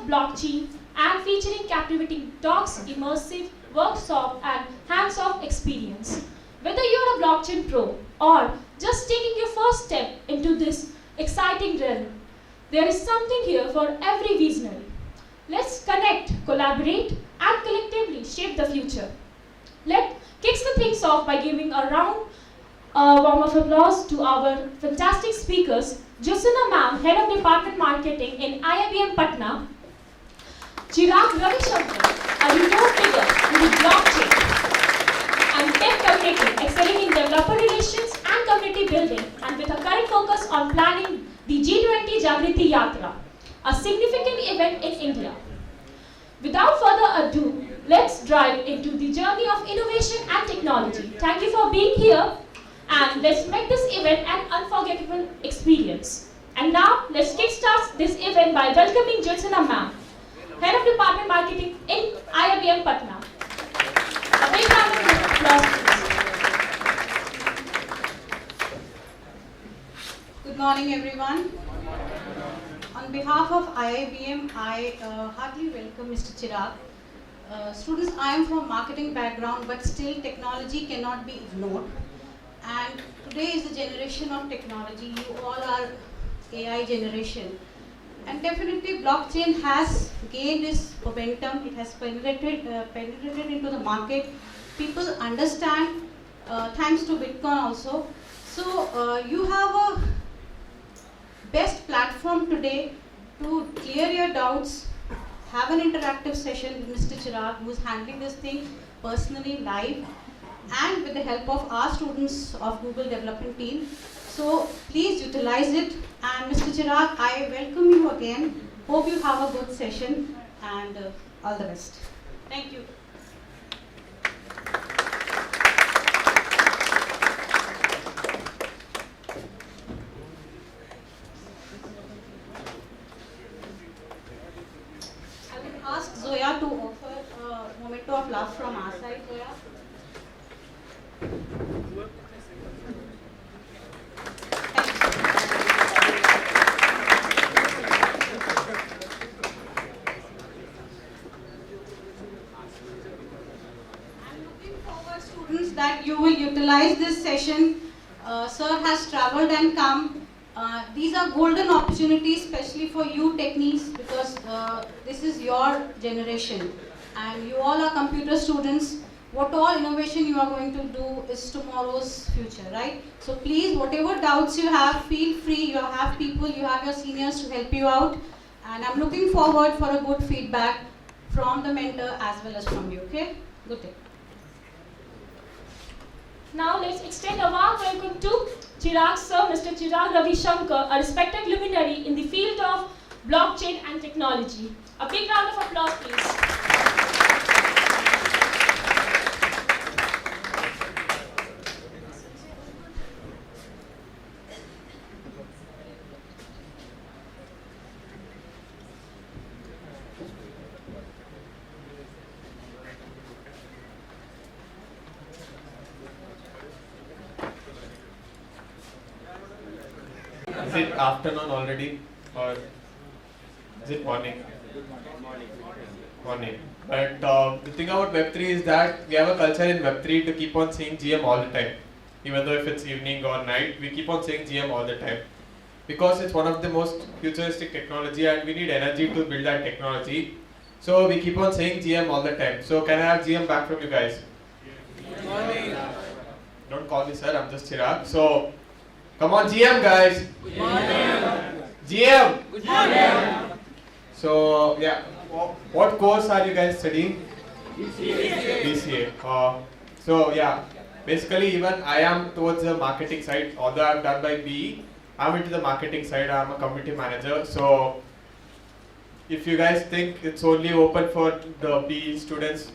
blockchain and featuring captivating talks, immersive workshop and hands-on experience. Whether you're a blockchain pro or just taking your first step into this exciting realm, there is something here for every visionary. Let's connect, collaborate, and collectively shape the future. Let's kick the things off by giving a warm of applause to our fantastic speakers, Jyotsna Ma'am, Head of Department Marketing in IIBM Patna, Chirag, a renowned figure in the blockchain and tech community, excelling in developer relations and community building, and with a current focus on planning the G20 Jagriti Yatra, a significant event in India. Without further ado, let's dive into the journey of innovation and technology. Thank you for being here, and let's make this event an unforgettable experience. And now, let's kickstart this event by welcoming Jyotsna Ma'am, Head of Department Marketing in IIBM Patna. A big round of applause, please. Good morning, everyone. On behalf of IIBM, I heartily welcome Mr. Chirag. Students, I am from marketing background, but still technology cannot be ignored. And today is the generation of technology. You all are AI generation. And definitely blockchain has gained its momentum. It has penetrated into the market. People understand thanks to Bitcoin also. So you have a best platform today to clear your doubts, have an interactive session with Mr. Chirag, who is handling this thing personally live and with the help of our students of Google development team. So please utilize it. And Mr. Chirag, I welcome you again. Hope you have a good session, and all the best. Thank you. I will ask Zoya to offer a moment of love from our side. Zoya. That you will utilize this session. Sir has traveled and come. These are golden opportunities, especially for you techniques, because this is your generation and you all are computer students. What all innovation you are going to do is tomorrow's future, right? So please, whatever doubts you have, feel free. You have people, you have your seniors to help you out, and I'm looking forward for a good feedback from the mentor as well as from you. Okay? Good day. Now let's extend a warm welcome to Chirag Sir, Mr. Chirag Ravi Shankar, a respected luminary in the field of blockchain and technology. A big round of applause, please. Is it afternoon already, or is it morning? Morning. But the thing about Web3 is that we have a culture in Web3 to keep on saying GM all the time. Even though if it's evening or night, we keep on saying GM all the time. Because it's one of the most futuristic technology and we need energy to build that technology. So we keep on saying GM all the time. So can I have GM back from you guys? Morning. Don't call me sir, I'm just Chirag. So come on GM guys. Good morning. GM. Good morning. So yeah, what course are you guys studying? BCA. BCA. So yeah, basically even I am towards the marketing side. Although I have done by BE, I'm into the marketing side. I'm a community manager. So if you guys think it's only open for the BE students,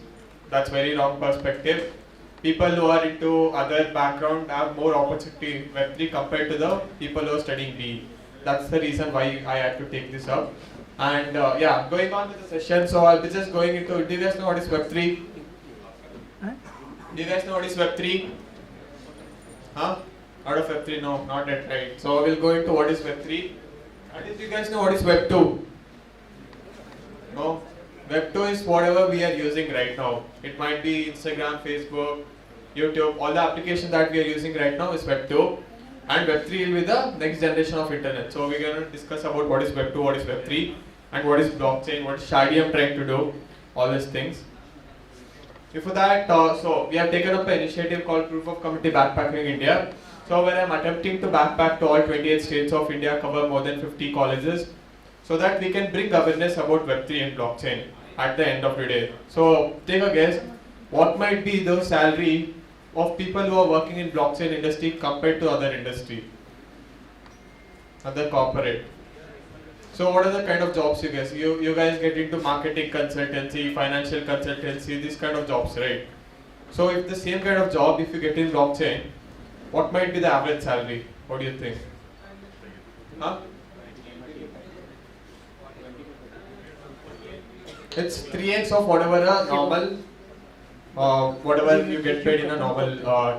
that's very wrong perspective. People who are into other background have more opportunity in Web3 compared to the people who are studying BE. That's the reason why I had to take this up. And yeah, going on with the session, so I'll be just going into, do you guys know what is Web3? Do you guys know what is Web3? Huh? Out of Web3? No, not that right. So we'll go into what is Web3. And if you guys know what is Web2? No, Web 2 is whatever we are using right now. It might be Instagram, Facebook, YouTube, all the applications that we are using right now is Web 2. And Web 3 will be the next generation of internet. So we're going to discuss about what is Web 2, what is Web 3, and what is blockchain, what is Shardeum trying to do, all these things. Before that, so we have taken up an initiative called Proof of Community Backpacking India. So where I'm attempting to backpack to all 28 states of India, cover more than 50 colleges, so that we can bring awareness about Web3 and blockchain at the end of the day. So take a guess, what might be the salary of people who are working in blockchain industry compared to other industry, other corporate. So what are the kind of jobs you guys? You guys get into marketing consultancy, financial consultancy, these kind of jobs, right? So if the same kind of job, if you get in blockchain, what might be the average salary? What do you think? Huh? It's 3x of whatever a normal, whatever you get paid in a normal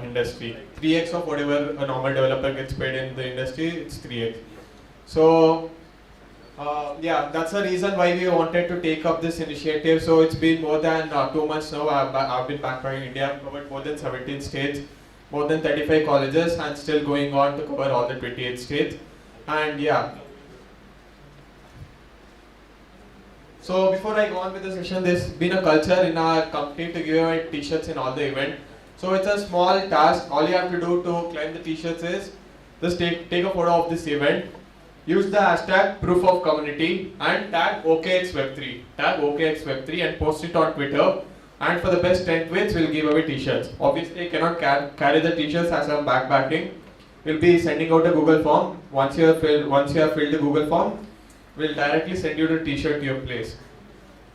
industry. 3x of whatever a normal developer gets paid in the industry, it's 3x. So, yeah, that's the reason why we wanted to take up this initiative. So it's been more than 2 months now. I've been backpacking India, covered more than 17 states, more than 35 colleges, and still going on to cover all the 28 states. And yeah. So before I go on with the session, there's been a culture in our company to give away t-shirts in all the event. So it's a small task. All you have to do to claim the t-shirts is just take a photo of this event, use the hashtag proof of community and tag OKXWeb3. Tag OKXWeb3 and post it on Twitter. And for the best 10 tweets, we'll give away t-shirts. Obviously, you cannot carry the t-shirts as I'm backpacking. We'll be sending out a Google form. Once you have filled the Google form, we'll directly send you the t-shirt to your place.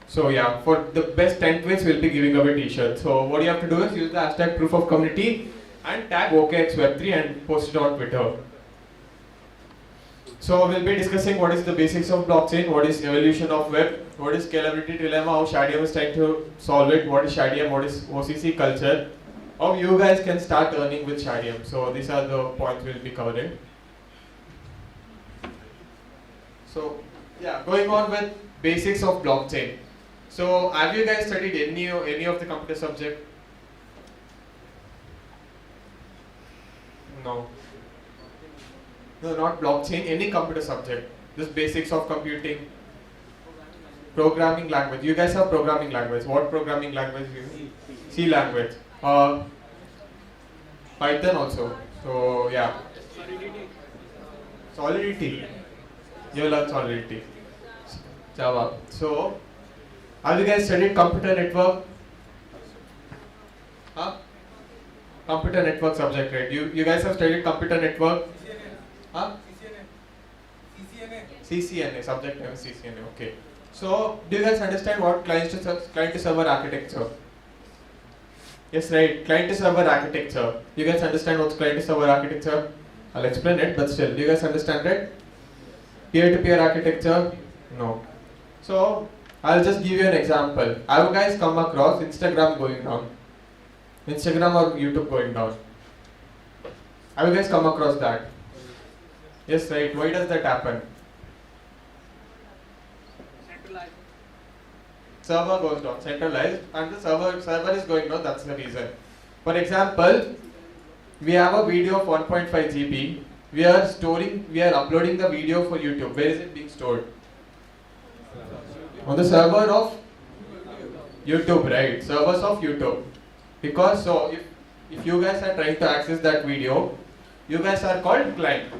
So yeah, for the best 10 tweets, we'll be giving away t-shirts. So what you have to do is use the hashtag proof of community and tag OKXWeb3 and post it on Twitter. So we'll be discussing what is the basics of blockchain, what is evolution of web, what is scalability dilemma, how Shardeum is trying to solve it, what is Shardeum, what is OCC culture, how you guys can start earning with Shardeum. So these are the points we'll be covering. So yeah, going on with basics of blockchain. So have you guys studied any of the computer subject? No. No, not blockchain, any computer subject. Just basics of computing. Programming language. You guys have programming language. What programming language do you use? C language. Python also. So yeah. Solidity. You learn Solidity. Java. So have you guys studied computer network? Huh? Computer network subject, right? You guys have studied computer network? Huh? CCNA, subject name is CCNA, okay. So, do you guys understand what client to server architecture? Yes, right, client to server architecture. You guys understand what's client to server architecture? I'll explain it, but still, do you guys understand it? Peer-to-peer architecture? No. So, I'll just give you an example. Have you guys come across Instagram going down? Instagram or YouTube going down? Have you guys come across that? Yes, right. Why does that happen? Centralized. Server goes down, centralized, and the server is going down. That's the reason. For example, we have a video of 1.5 GB. We are uploading the video for YouTube. Where is it being stored? On the server of YouTube, right? Servers of YouTube. Because so, if you guys are trying to access that video, you guys are called client.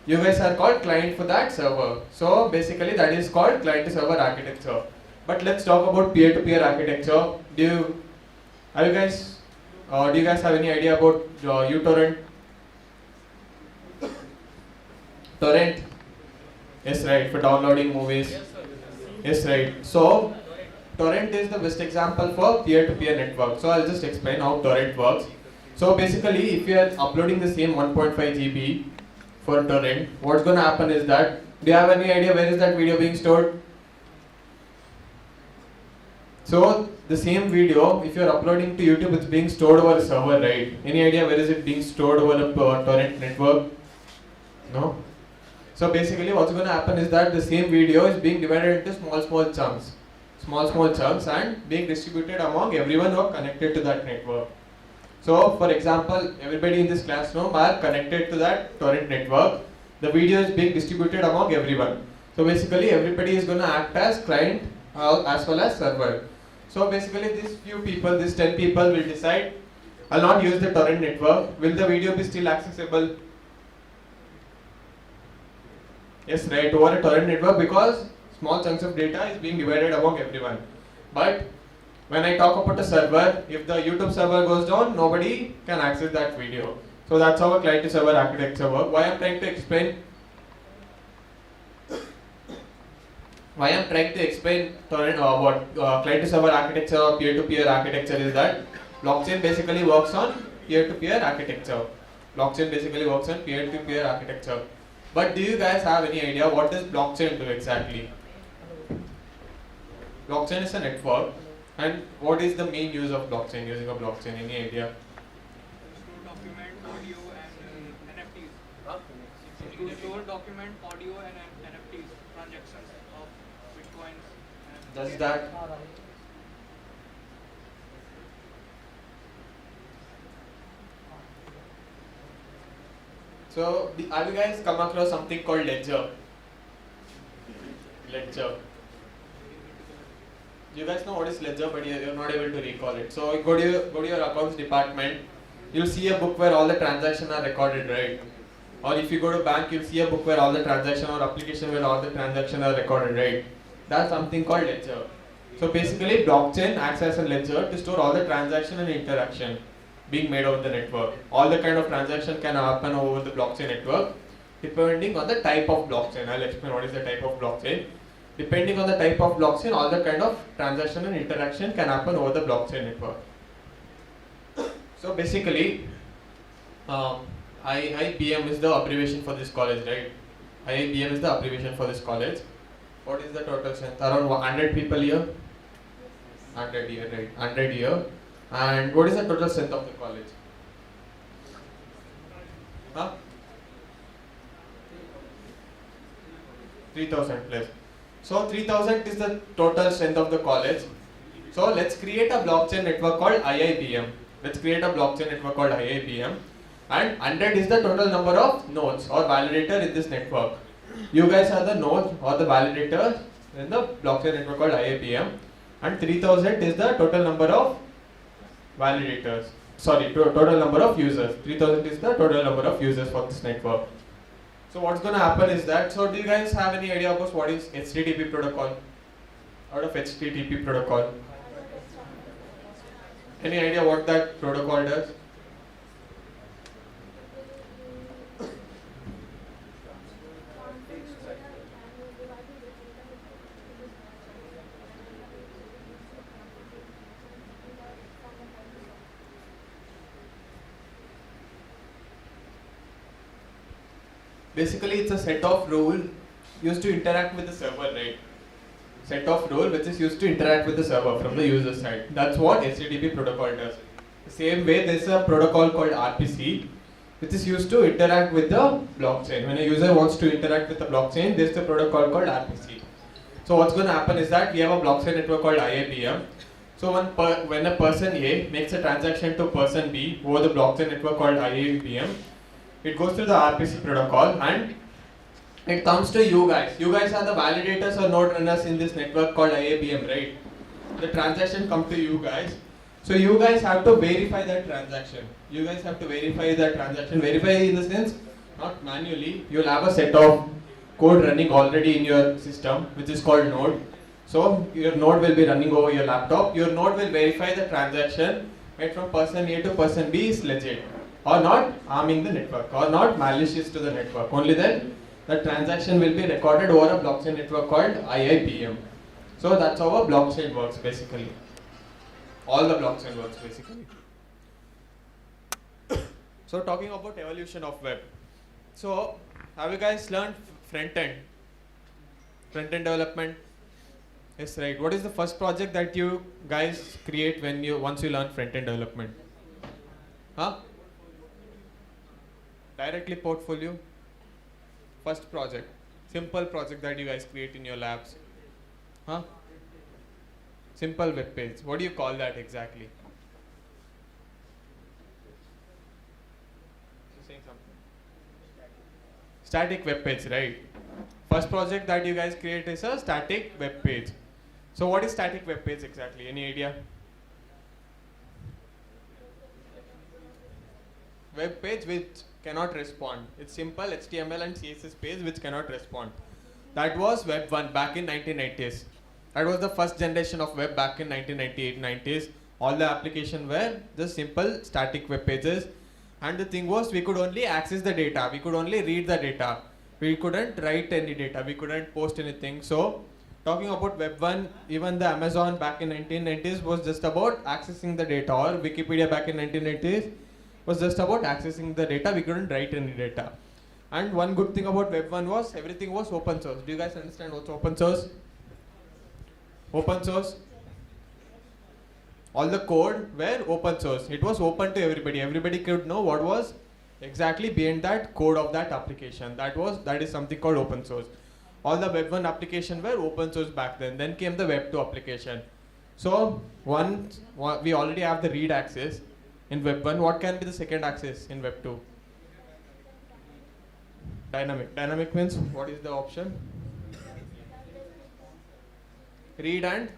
You guys are called client for that server. So basically that is called client to server architecture. But let's talk about peer-to-peer architecture. Do you guys have any idea about uTorrent? Torrent? Yes, right, for downloading movies. Yes, right. So torrent is the best example for peer-to-peer network. So I'll just explain how torrent works. So basically, if you are uploading the same 1.5 GB for torrent, what's going to happen is that, do you have any idea where is that video being stored? So the same video, if you are uploading to YouTube, it's being stored over a server, right? Any idea where is it being stored over a torrent network? No? So basically what's going to happen is that the same video is being divided into small chunks. Small chunks and being distributed among everyone who are connected to that network. So for example, everybody in this classroom are connected to that torrent network. The video is being distributed among everyone. So basically everybody is going to act as client as well as server. So basically these few people, these 10 people will decide, I'll not use the torrent network. Will the video be still accessible? Yes, right, over a torrent network, because small chunks of data is being divided among everyone. But when I talk about a server, if the YouTube server goes down, nobody can access that video. So that's how a client to server architecture works. Why I'm trying to explain torrent what client to server architecture or peer-to-peer architecture is that blockchain basically works on peer-to-peer architecture. Blockchain basically works on peer-to-peer architecture. But do you guys have any idea what does blockchain do exactly? Blockchain is a network, and what is the main use of blockchain, using a blockchain? Any idea? To document audio and NFTs. Huh? To store document audio and NFTs, transactions of bitcoins. Does that? So, have you guys come across something called ledger? Ledger. You guys know what is ledger, but you're not able to recall it. So, go to your accounts department. You'll see a book where all the transactions are recorded, right? Or if you go to bank, you'll see a book where all the transactions, or application where all the transactions are recorded, right? That's something called ledger. So basically, blockchain acts as a ledger to store all the transaction and interaction being made over the network. All the kind of transaction can happen over the blockchain network depending on the type of blockchain. I'll explain what is the type of blockchain. Depending on the type of blockchain, all the kind of transaction and interaction can happen over the blockchain network. So basically, IIBM is the abbreviation for this college, right? IIBM is the abbreviation for this college. What is the total strength? Around 100 people here? 100 here, right? 100 here. And what is the total strength of the college? Huh? 3000 plus. So 3000 is the total strength of the college. So let's create a blockchain network called IIBM. Let's create a blockchain network called IIBM. And 100 is the total number of nodes or validator in this network. You guys are the nodes or the validators in the blockchain network called IIBM. And 3000 is the total number of validators. Sorry, total number of users. 3000 is the total number of users for this network. So what's going to happen is that, so do you guys have any idea about what is HTTP protocol? Out of HTTP protocol? Any idea what that protocol does? Basically, it's a set of rules used to interact with the server, right? Set of rule which is used to interact with the server from the user side. That's what HTTP protocol does. The same way, there's a protocol called RPC, which is used to interact with the blockchain. When a user wants to interact with the blockchain, there's a protocol called RPC. So what's going to happen is that we have a blockchain network called IIBM. So when a person A makes a transaction to person B over the blockchain network called IIBM, it goes through the RPC protocol and it comes to you guys. You guys are the validators or node runners in this network called IIBM, right? The transaction comes to you guys. So you guys have to verify that transaction. You guys have to verify that transaction. Verify in the sense, not manually. You'll have a set of code running already in your system, which is called node. So your node will be running over your laptop. Your node will verify the transaction made from person A to person B is legit, or not harming the network, or not malicious to the network. Only then the transaction will be recorded over a blockchain network called IIBM. So that's how a blockchain works basically. All the blockchain works basically. So talking about evolution of web. So have you guys learned front-end? Front-end development? Yes, right. What is the first project that you guys create once you learn front-end development? Huh? Directly portfolio. First project, simple project that you guys create in your labs. Huh? Simple web page. What do you call that exactly? You're saying something. Static web page, right? First project that you guys create is a static web page. So what is static web page exactly? Any idea? Web page which cannot respond. It's simple HTML and CSS page which cannot respond. That was Web 1 back in 1990s. That was the first generation of web back in 1998-90s. All the applications were just simple static web pages. And the thing was, we could only access the data. We could only read the data. We couldn't write any data. We couldn't post anything. So, talking about Web 1, even the Amazon back in 1990s was just about accessing the data, or Wikipedia back in 1990s was just about accessing the data. We couldn't write any data. And one good thing about Web 1 was everything was open source. Do you guys understand what's open source? Open source. All the code were open source. It was open to everybody. Everybody could know what was exactly behind that code of that application. That is something called open source. All the Web 1 application were open source back then. Then came the Web 2 application. So we already have the read access in Web 1. What can be the second access in Web 2? Dynamic. Dynamic means what is the option? Read and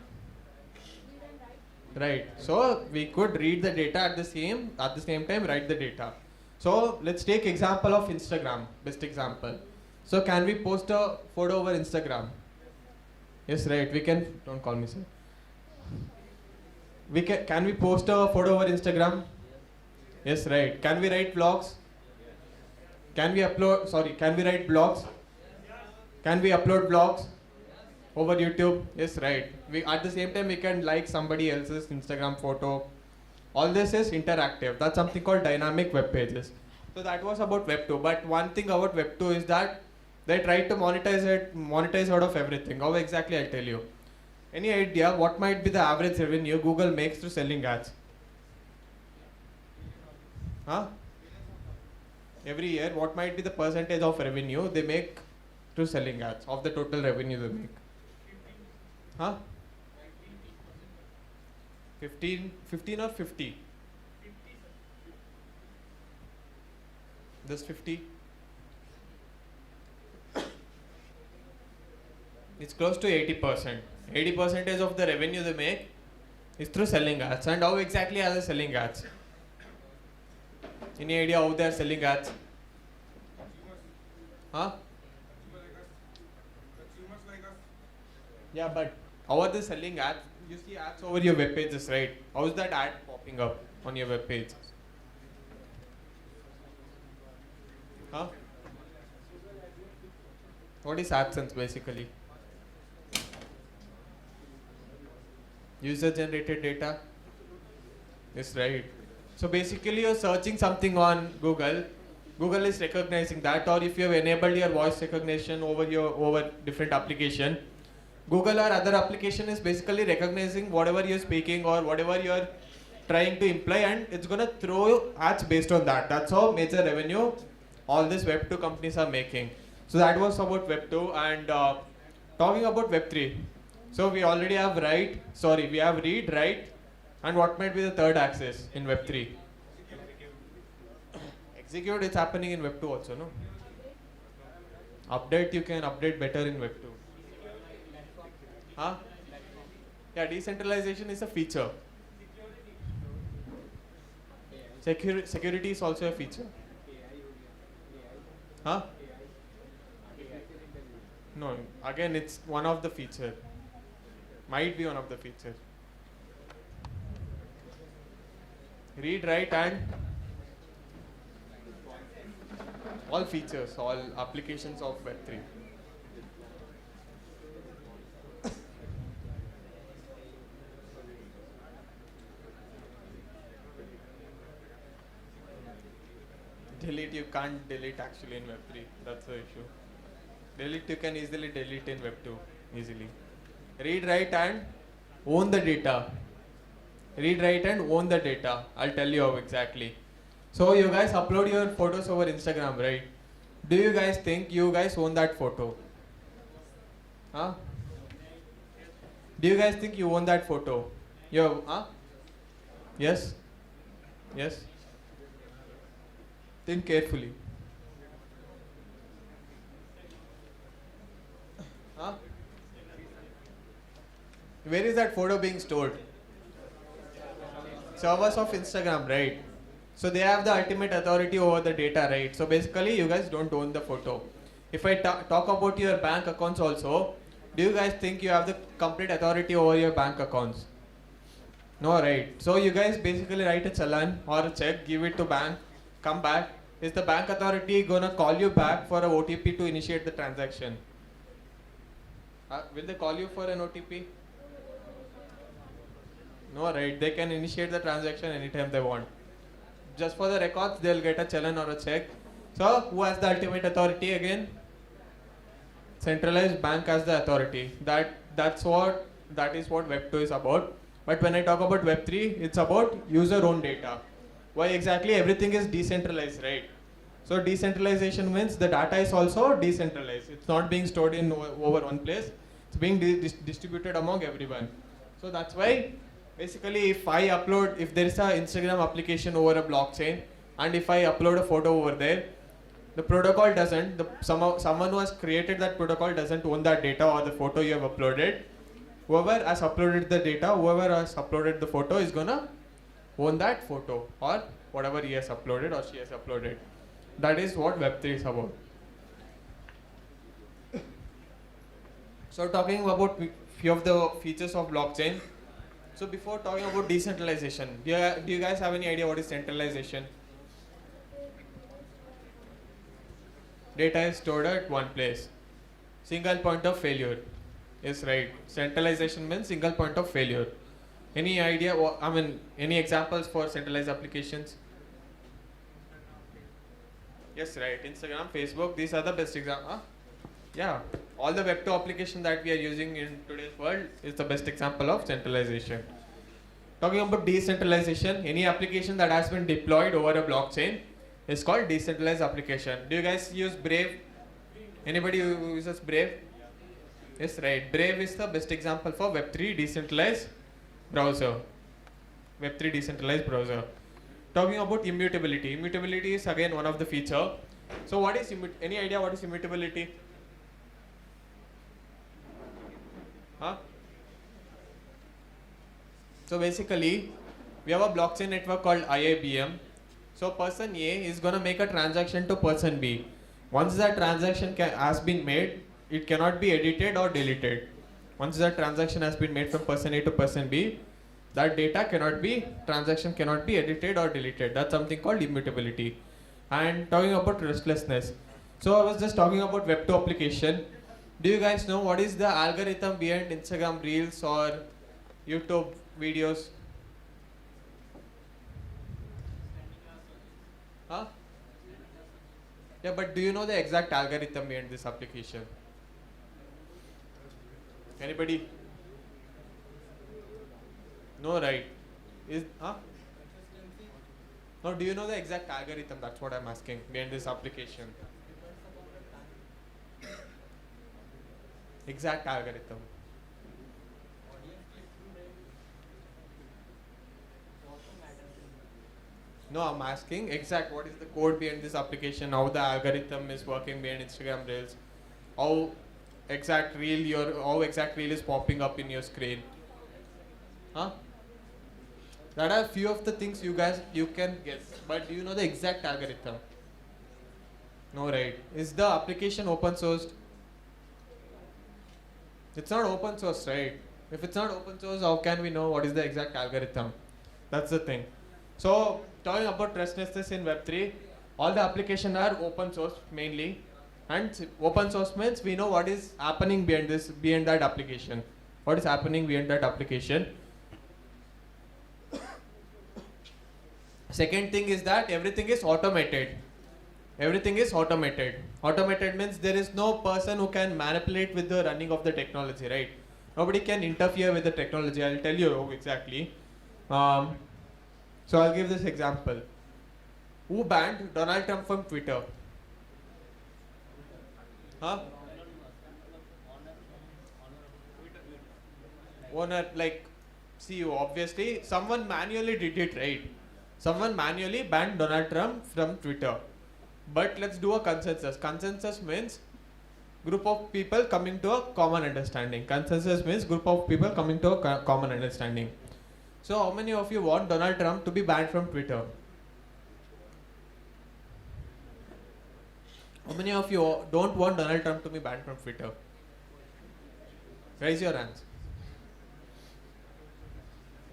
write. So we could read the data at the same time write the data. So let's take example of Instagram, best example. So can we post a photo over Instagram? Yes, right. We can. Don't call me sir. Can we post a photo over Instagram? Yes, right. Can we write vlogs? Can we write blogs? Can we upload blogs over YouTube? Yes, right. At the same time we can like somebody else's Instagram photo. All this is interactive. That's something called dynamic web pages. So that was about Web 2. But one thing about Web 2 is that they try to monetize out of everything. How exactly? I'll tell you. Any idea what might be the average revenue Google makes through selling ads? Huh? Every year, what might be the percentage of revenue they make through selling ads of the total revenue they make? Huh? 15 or 50? Just 50? It's close to 80%. 80% of the revenue they make is through selling ads. And how exactly are they selling ads? Any idea how they are selling ads? Huh? Yeah, but how are they selling ads? You see ads over your web pages, right? How is that ad popping up on your web page? Huh? What is AdSense basically? User generated data? Yes, right. So basically you're searching something on Google. Google is recognizing that, or if you have enabled your voice recognition over different application, Google or other application is basically recognizing whatever you're speaking or whatever you're trying to imply, and it's gonna throw ads based on that. That's how major revenue all these Web 2 companies are making. So that was about Web 2, and talking about Web 3. So we already have we have read, write, and what might be the third axis in Web 3? Execute is happening in Web 2 also, no? Update, you can update better in Web 2. Huh? Yeah, decentralization is a feature. Security is also a feature. Huh? No, again it's one of the feature. Might be one of the feature. Read, write, and all features, all applications of Web3. Delete, you can't delete actually in Web3. That's the issue. Delete, you can easily delete in Web2. Easily. Read, write, and own the data. Read, write, and own the data. I'll tell you how exactly. So you guys upload your photos over Instagram, right? Do you guys think you guys own that photo? Huh? Do you guys think you own that photo? Huh? Yes? Yes? Think carefully. Huh? Where is that photo being stored? Servers of Instagram, right? So they have the ultimate authority over the data, right? So basically, you guys don't own the photo. If I talk about your bank accounts also, do you guys think you have the complete authority over your bank accounts? No, right? So you guys basically write a challan or a check, give it to bank, come back. Is the bank authority gonna call you back for a OTP to initiate the transaction? Will they call you for an OTP? No, right? They can initiate the transaction anytime they want. Just for the records, they'll get a challan or a check. So, who has the ultimate authority again? Centralized bank has the authority. That is what Web 2 is about. But when I talk about Web 3, it's about user-owned data. Why exactly? Everything is decentralized, right? So decentralization means the data is also decentralized. It's not being stored in over one place. It's being distributed among everyone. So that's why basically if there is an Instagram application over a blockchain and if I upload a photo over there, the protocol doesn't, someone who has created that protocol doesn't own that data or the photo you have uploaded. Whoever has uploaded the data, whoever has uploaded the photo is gonna own that photo or whatever he has uploaded or she has uploaded. That is what Web 3 is about. So talking about few of the features of blockchain. So before talking about decentralization, do you guys have any idea what is centralization? Data is stored at one place. Single point of failure. Yes, right. Centralization means single point of failure. Any idea? Any examples for centralized applications? Yes, right. Instagram, Facebook, these are the best examples. Yeah, all the Web 2 application that we are using in today's world is the best example of centralization. Talking about decentralization, any application that has been deployed over a blockchain is called decentralized application. Do you guys use Brave? Anybody who uses Brave? Yes, right. Brave is the best example for Web 3 decentralized browser. Web 3 decentralized browser. Talking about immutability. Immutability is again one of the feature. So what is any idea what is immutability? Huh? So basically, we have a blockchain network called IIBM. So person A is going to make a transaction to person B. Once that transaction has been made, it cannot be edited or deleted. Once that transaction has been made from person A to person B, that transaction cannot be edited or deleted. That's something called immutability. And talking about restlessness. So I was just talking about Web 2 application. Do you guys know what is the algorithm behind Instagram Reels or YouTube videos? Huh? Yeah, but do you know the exact algorithm behind this application? Anybody? No, right? No, do you know the exact algorithm? That's what I'm asking behind this application. Exact algorithm. No, I'm asking exact what is the code behind this application, how the algorithm is working behind Instagram Reels, how exact reel is popping up in your screen. Huh? That are few of the things you can guess, but do you know the exact algorithm? No, right? Is the application open sourced? It's not open source, right? If it's not open source, how can we know what is the exact algorithm? That's the thing. So, talking about restlessness in Web3, all the applications are open source mainly. And open source means we know what is happening behind that application. What is happening behind that application? Second thing is that everything is automated. Everything is automated. Automated means there is no person who can manipulate with the running of the technology, right? Nobody can interfere with the technology. I'll tell you exactly. So I'll give this example. Who banned Donald Trump from Twitter? Huh? Owner, like, see, obviously, someone manually did it, right? Someone manually banned Donald Trump from Twitter. But let's do a consensus. Consensus means group of people coming to a common understanding. Consensus means group of people coming to a common understanding. So how many of you want Donald Trump to be banned from Twitter? How many of you don't want Donald Trump to be banned from Twitter? Raise your hands.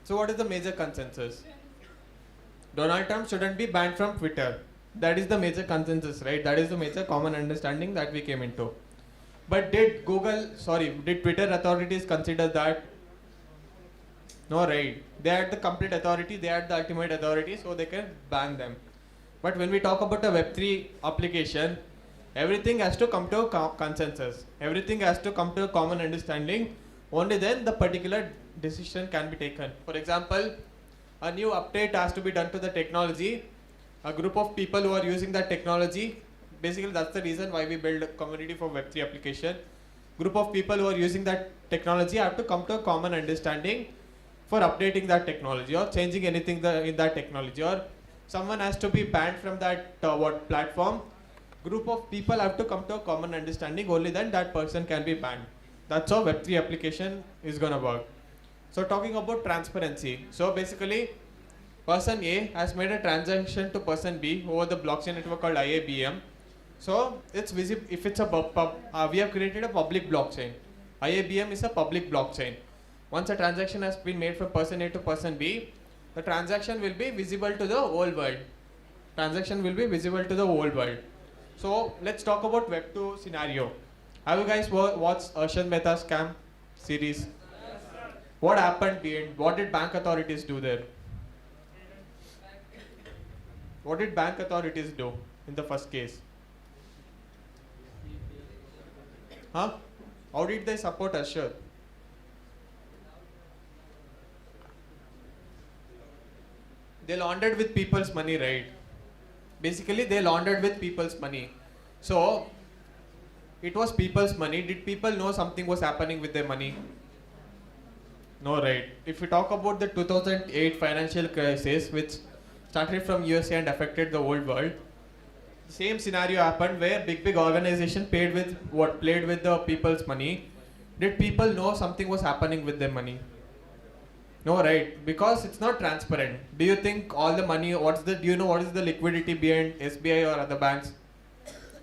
So what is the major consensus? Donald Trump shouldn't be banned from Twitter. That is the major consensus, right? That is the major common understanding that we came into. But did Twitter authorities consider that? No, right? They had the complete authority, they had the ultimate authority, so they can ban them. But when we talk about a Web3 application, everything has to come to a consensus. Everything has to come to a common understanding. Only then the particular decision can be taken. For example, a new update has to be done to the technology. A group of people who are using that technology, basically that's the reason why we build a community for Web3 application. Group of people who are using that technology have to come to a common understanding for updating that technology or changing anything in that technology, or someone has to be banned from that platform. Group of people have to come to a common understanding, only then that person can be banned. That's how Web3 application is gonna work. So talking about transparency, so basically person A has made a transaction to person B over the blockchain network called IIBM. So it's visible if it's a we have created a public blockchain. IIBM is a public blockchain. Once a transaction has been made from person A to person B, the transaction will be visible to the whole world. Transaction will be visible to the whole world. So let's talk about Web2 scenario. Have you guys watched Arshad Mehta's scam series? What happened behind? What did bank authorities do there? What did bank authorities do in the first case? Huh? How did they support Arshad? They laundered with people's money, right? Basically, they laundered with people's money. So, it was people's money. Did people know something was happening with their money? No, right? If we talk about the 2008 financial crisis, which started from USA and affected the whole world, the same scenario happened where big organization played with the people's money. Did people know something was happening with their money? No, right? Because it's not transparent. Do you think all the money, do you know what is the liquidity behind SBI or other banks?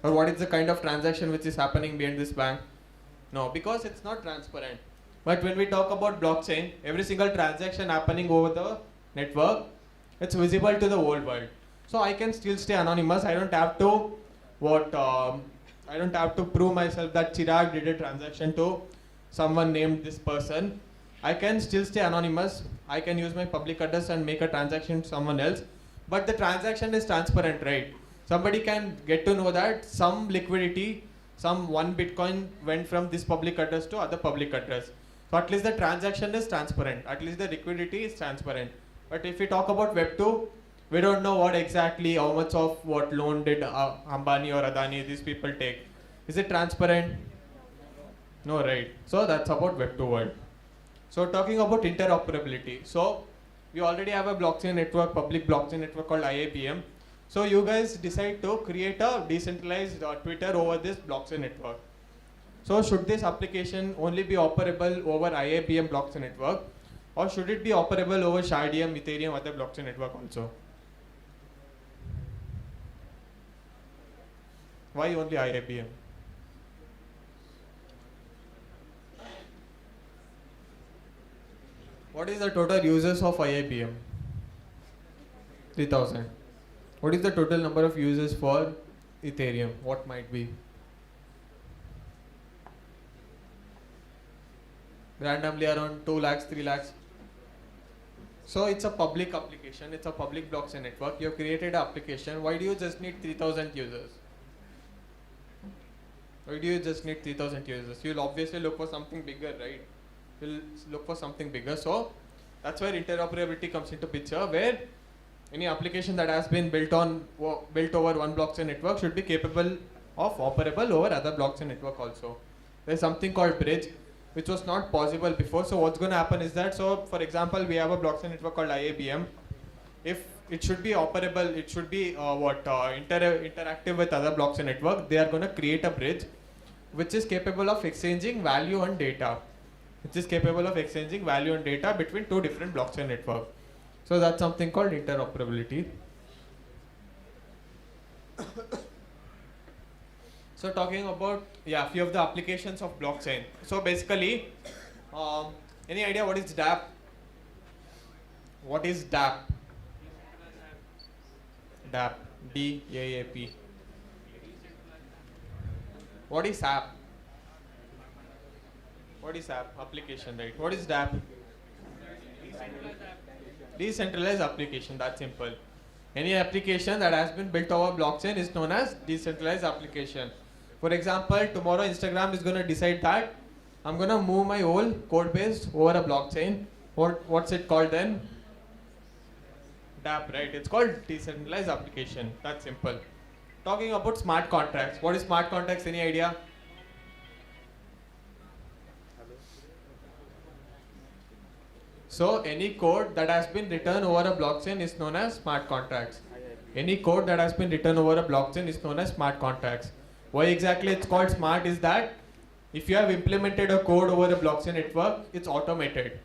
Or what is the kind of transaction which is happening behind this bank? No, because it's not transparent. But when we talk about blockchain, every single transaction happening over the network, it's visible to the whole world. So I can still stay anonymous. I don't have to prove myself that Chirag did a transaction to someone named this person. I can still stay anonymous. I can use my public address and make a transaction to someone else. But the transaction is transparent, right? Somebody can get to know that some liquidity, some one Bitcoin went from this public address to other public address. So at least the transaction is transparent. At least the liquidity is transparent. But if we talk about Web2, we don't know what exactly, how much of what loan did Ambani or Adani, these people take. Is it transparent? No, right? So that's about Web2 world. So talking about interoperability. So we already have a blockchain network, public blockchain network called IIBM. So you guys decide to create a decentralized Twitter over this blockchain network. So should this application only be operable over IIBM blockchain network, or should it be operable over Shardeum, Ethereum, other blockchain network also? Why only IIBM? What is the total users of IIBM? 3000. What is the total number of users for Ethereum? What might be? Randomly around 2 lakhs, 3 lakhs. So it's a public application, it's a public blockchain network. You have created an application. Why do you just need 3000 users? Why do you just need 3000 users? You'll obviously look for something bigger, right? You'll look for something bigger. So that's where interoperability comes into picture, where any application that has been built over one blockchain network should be capable of operable over other blockchain network also. There's something called bridge, which was not possible before. So what's going to happen is that, so for example, we have a blockchain network called IIBM. If it should be operable, it should be interactive with other blockchain network, they are going to create a bridge which is capable of exchanging value and data. Which is capable of exchanging value and data between two different blockchain networks. So that's something called interoperability. So talking about few of the applications of blockchain. So basically, any idea what is DApp? What is DApp? DApp, D-A-A-P. What is app? What is app? Application, right? What is DApp? Decentralized application, that's simple. Any application that has been built over blockchain is known as decentralized application. For example, tomorrow Instagram is going to decide that I'm going to move my whole code base over a blockchain. What's it called then? DApp, right? It's called decentralized application. That's simple. Talking about smart contracts. What is smart contracts? Any idea? So any code that has been written over a blockchain is known as smart contracts. Any code that has been written over a blockchain is known as smart contracts. Why exactly it's called smart is that if you have implemented a code over a blockchain network, it's automated.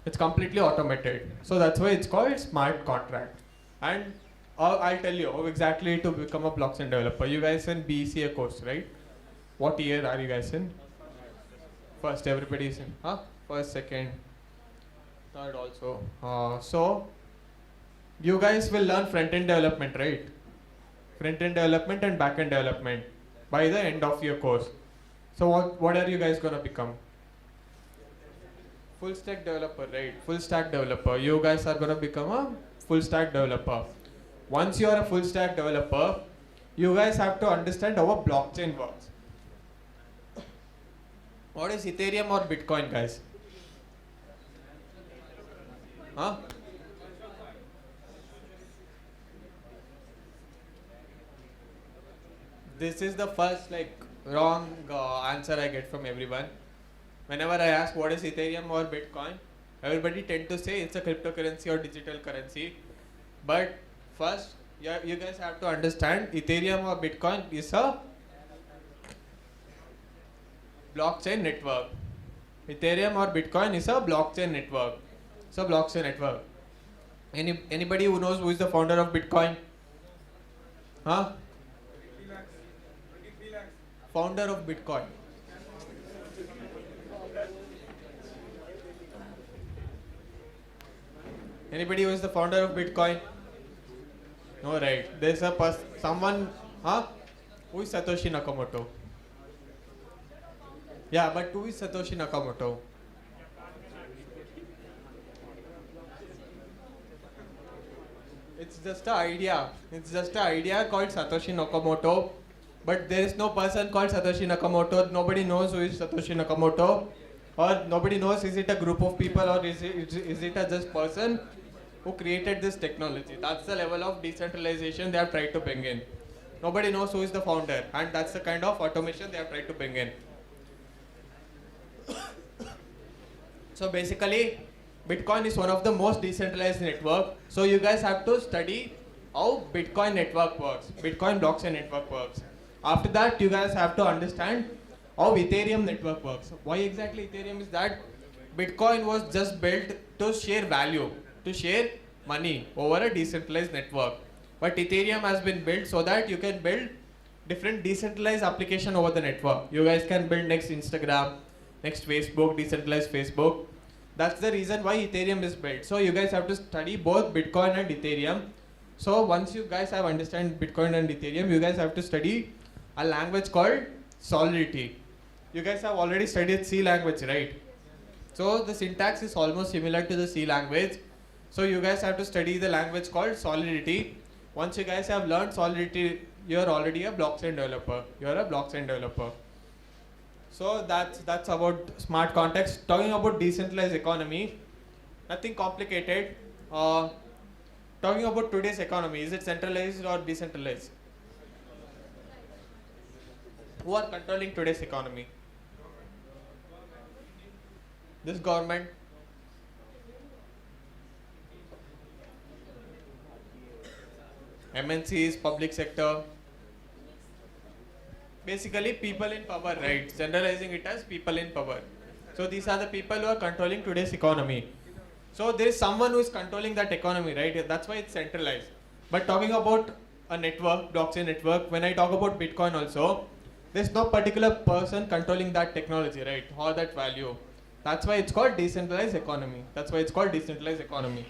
It's completely automated. So that's why it's called smart contract. And I'll tell you how exactly to become a blockchain developer. You guys in BCA course, right? What year are you guys in? First, everybody is in. First, second, third also. So you guys will learn front-end development, right? Front-end development and back-end development by the end of your course. So what are you guys gonna become? Full stack developer, right? Full stack developer. You guys are gonna become a full stack developer. Once you are a full stack developer, you guys have to understand how a blockchain works. What is Ethereum or Bitcoin, guys? Huh? This is the first wrong answer I get from everyone. Whenever I ask what is Ethereum or Bitcoin, everybody tend to say it's a cryptocurrency or digital currency. But first, you guys have to understand Ethereum or Bitcoin is a blockchain network. Ethereum or Bitcoin is a blockchain network. So blockchain network. Anybody who knows who is the founder of Bitcoin? Huh? Founder of Bitcoin. Anybody who is the founder of Bitcoin? No, right. There's a someone, who is Satoshi Nakamoto? Yeah, but who is Satoshi Nakamoto? It's just an idea. It's just an idea called Satoshi Nakamoto. But there is no person called Satoshi Nakamoto. Nobody knows who is Satoshi Nakamoto. Or nobody knows is it a group of people or is it a just person who created this technology. That's the level of decentralization they have tried to bring in. Nobody knows who is the founder, and that's the kind of automation they have tried to bring in. So basically, Bitcoin is one of the most decentralized network. So you guys have to study how Bitcoin network works, Bitcoin blockchain network works. After that, you guys have to understand how Ethereum network works. Why exactly Ethereum is that Bitcoin was just built to share value, to share money over a decentralized network. But Ethereum has been built so that you can build different decentralized application over the network. You guys can build next Instagram, next Facebook, decentralized Facebook. That's the reason why Ethereum is built. So you guys have to study both Bitcoin and Ethereum. So once you guys have understand Bitcoin and Ethereum, you guys have to study a language called Solidity. You guys have already studied C language, right? So the syntax is almost similar to the C language. So you guys have to study the language called Solidity. Once you guys have learned Solidity, you are already a blockchain developer. You are a blockchain developer. So that's about smart contracts. Talking about decentralized economy, nothing complicated. Talking about today's economy, is it centralized or decentralized? Who are controlling today's economy? This government. MNCs, public sector. Basically people in power, right? Generalizing it as people in power. So these are the people who are controlling today's economy. So there is someone who is controlling that economy, right? That's why it's centralized. But talking about a network, blockchain network, when I talk about Bitcoin also, there's no particular person controlling that technology, right? Or that value. That's why it's called decentralized economy. That's why it's called decentralized economy.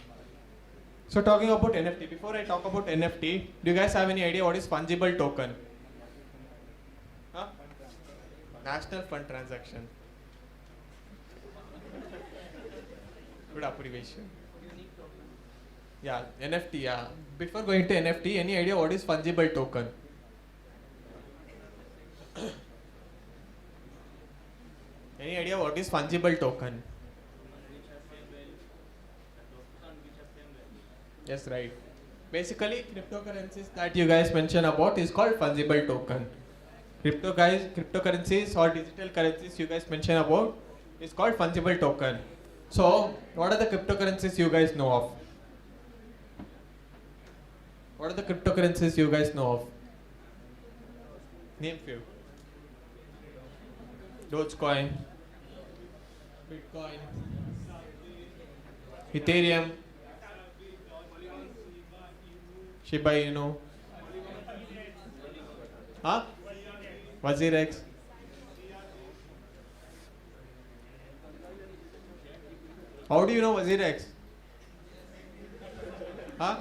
So talking about NFT, before I talk about NFT, do you guys have any idea what is fungible token? Huh? National fund transaction. Good abbreviation. Yeah, NFT, yeah. Before going to NFT, any idea what is fungible token? Any idea what is fungible token? Yes, right. Basically, cryptocurrencies that you guys mentioned about is called fungible token. Cryptocurrencies or digital currencies you guys mentioned about is called fungible token. So, what are the cryptocurrencies you guys know of? What are the cryptocurrencies you guys know of? Name few. Dogecoin, Bitcoin, Ethereum, Shiba Inu, huh? WazirX. How do you know WazirX? Huh?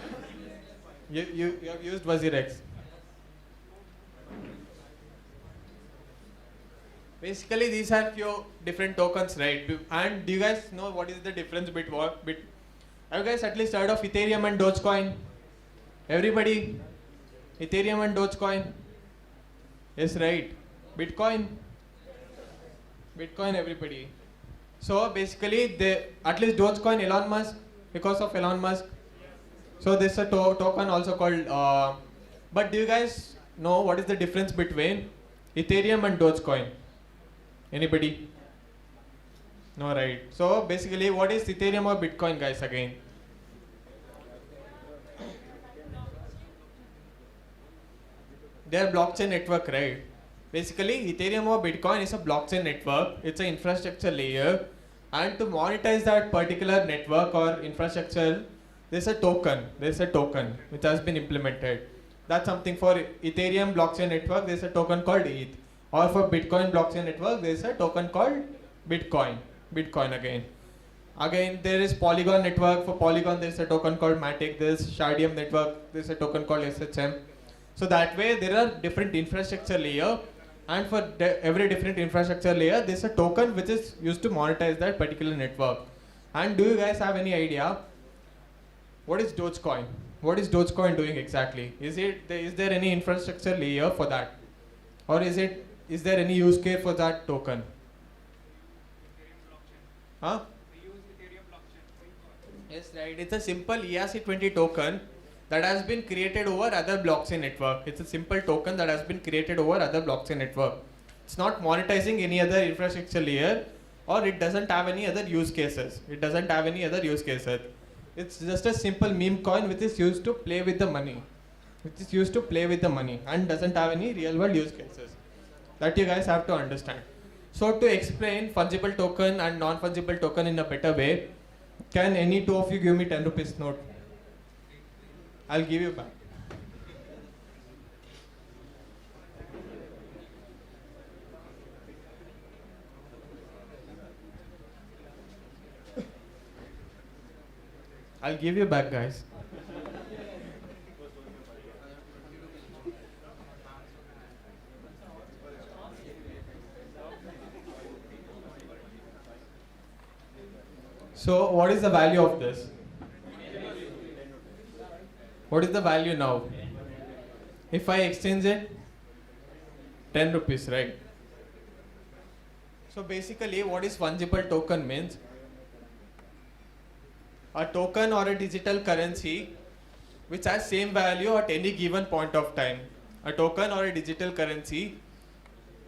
You have used WazirX. Basically, these are few different tokens, right? And do you guys know what is the difference between have you guys at least heard of Ethereum and Dogecoin? Everybody? Ethereum and Dogecoin? Yes, right. Bitcoin? Bitcoin, everybody. So basically, at least Dogecoin, Elon Musk, because of Elon Musk. So this is a token also called. But do you guys know what is the difference between Ethereum and Dogecoin? Anybody? No, right. So basically, what is Ethereum or Bitcoin, guys? Again, they are blockchain network, right? Basically, Ethereum or Bitcoin is a blockchain network. It's an infrastructure layer, and to monetize that particular network or infrastructure, there's a token. There's a token which has been implemented. That's something for Ethereum blockchain network. There's a token called ETH. Or for Bitcoin blockchain network, there is a token called Bitcoin. Bitcoin again. Again, there is Polygon network. For Polygon, there is a token called Matic. There is Shardeum network. There is a token called SHM. So that way, there are different infrastructure layer, and for every different infrastructure layer, there is a token which is used to monetize that particular network. And do you guys have any idea what is Dogecoin? What is Dogecoin doing exactly? Is there any infrastructure layer for that, or is there any use case for that token? Ethereum blockchain. Huh? We use Ethereum blockchain. Yes, right. It's a simple ERC20 token that has been created over other blockchain network. It's a simple token that has been created over other blockchain network. It's not monetizing any other infrastructure layer, or it doesn't have any other use cases. It's just a simple meme coin which is used to play with the money. And doesn't have any real world use cases. That you guys have to understand. So to explain fungible token and non-fungible token in a better way, can any two of you give me 10 rupees note? I'll give you back. I'll give you back, guys. So what is the value of this? What is the value now? If I exchange it, 10 rupees, right? So basically, what is fungible token means? A token or a digital currency which has same value at any given point of time. A token or a digital currency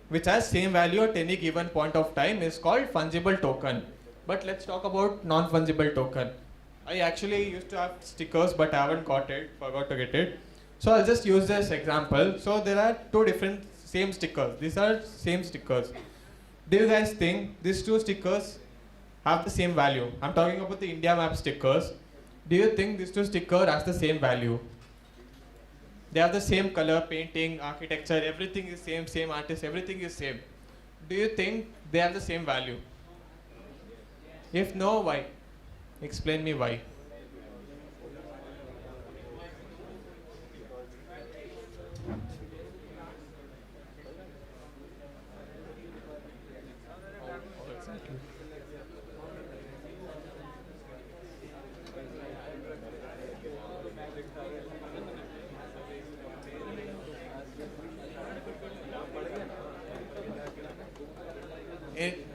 which has same value at any given point of time is called fungible token. But let's talk about non-fungible token. I actually used to have stickers, but I haven't got it, forgot to get it. So I'll just use this example. So there are two different same stickers. These are same stickers. Do you guys think these two stickers have the same value? I'm talking about the India map stickers. Do you think these two stickers have the same value? They have the same color, painting, architecture, everything is same artist, everything is same. Do you think they have the same value? If no, why? Explain me why.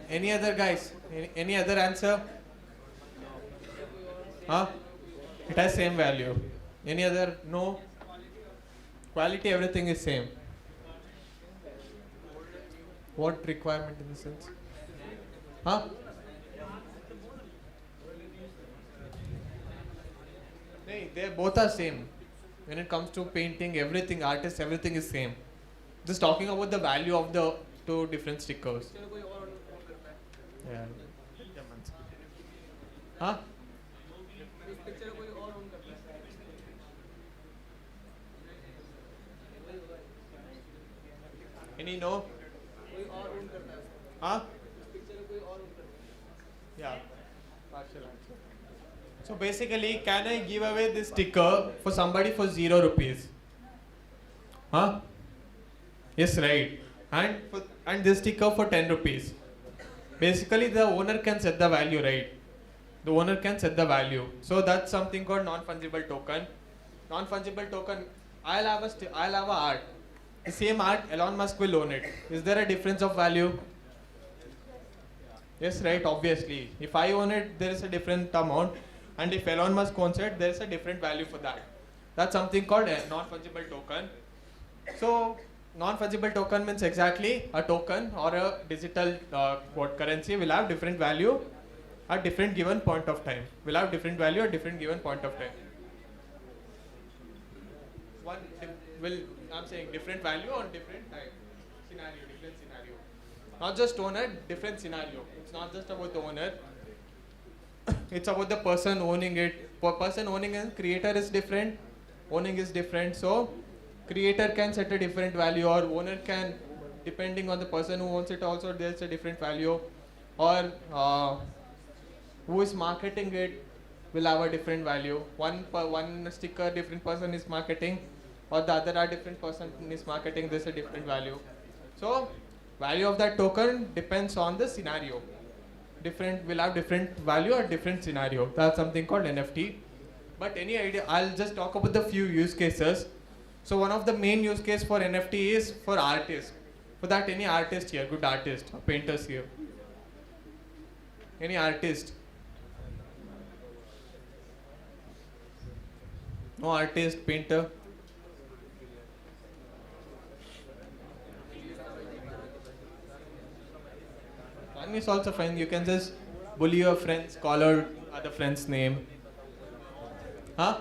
Any other guys? Any other answer? Huh? It has same value. Any other? No? Quality, everything is same. What requirement in the sense? Huh? They both are same. When it comes to painting, everything, artists, everything is same. Just talking about the value of the two different stickers. Yeah. Huh? Any no? Huh? Yeah. Partial answer. So basically, can I give away this sticker for somebody for 0 rupees? Huh? Yes, right. And this sticker for 10 rupees. Basically, the owner can set the value, right? The owner can set the value. So that's something called non-fungible token. Non-fungible token. I'll have a art. The same art, Elon Musk will own it. Is there a difference of value? Yes, right. Obviously, if I own it, there is a different amount, and if Elon Musk owns it, there is a different value for that. That's something called a non-fungible token. So non-fungible token means exactly a token or a digital currency will have different value at different given point of time. Will have different value at different given point of time. I'm saying different value on different time. Different scenario. Not just owner, different scenario. It's not just about the owner. It's about the person owning it. Person owning and creator is different. Owning is different. So creator can set a different value, or owner can, depending on the person who owns it also, there's a different value, or who is marketing it will have a different value. One sticker different person is marketing, or the other are different person is marketing, there's a different value. So value of that token depends on the scenario. Will have different value at different scenario. That's something called NFT. But any idea, I'll just talk about the few use cases. So one of the main use case for NFT is for artists. For that, any artist here, good artist, or painters here? Any artist? No artist, painter? One is also fine. You can just bully your friends, call out other friend's name. Huh?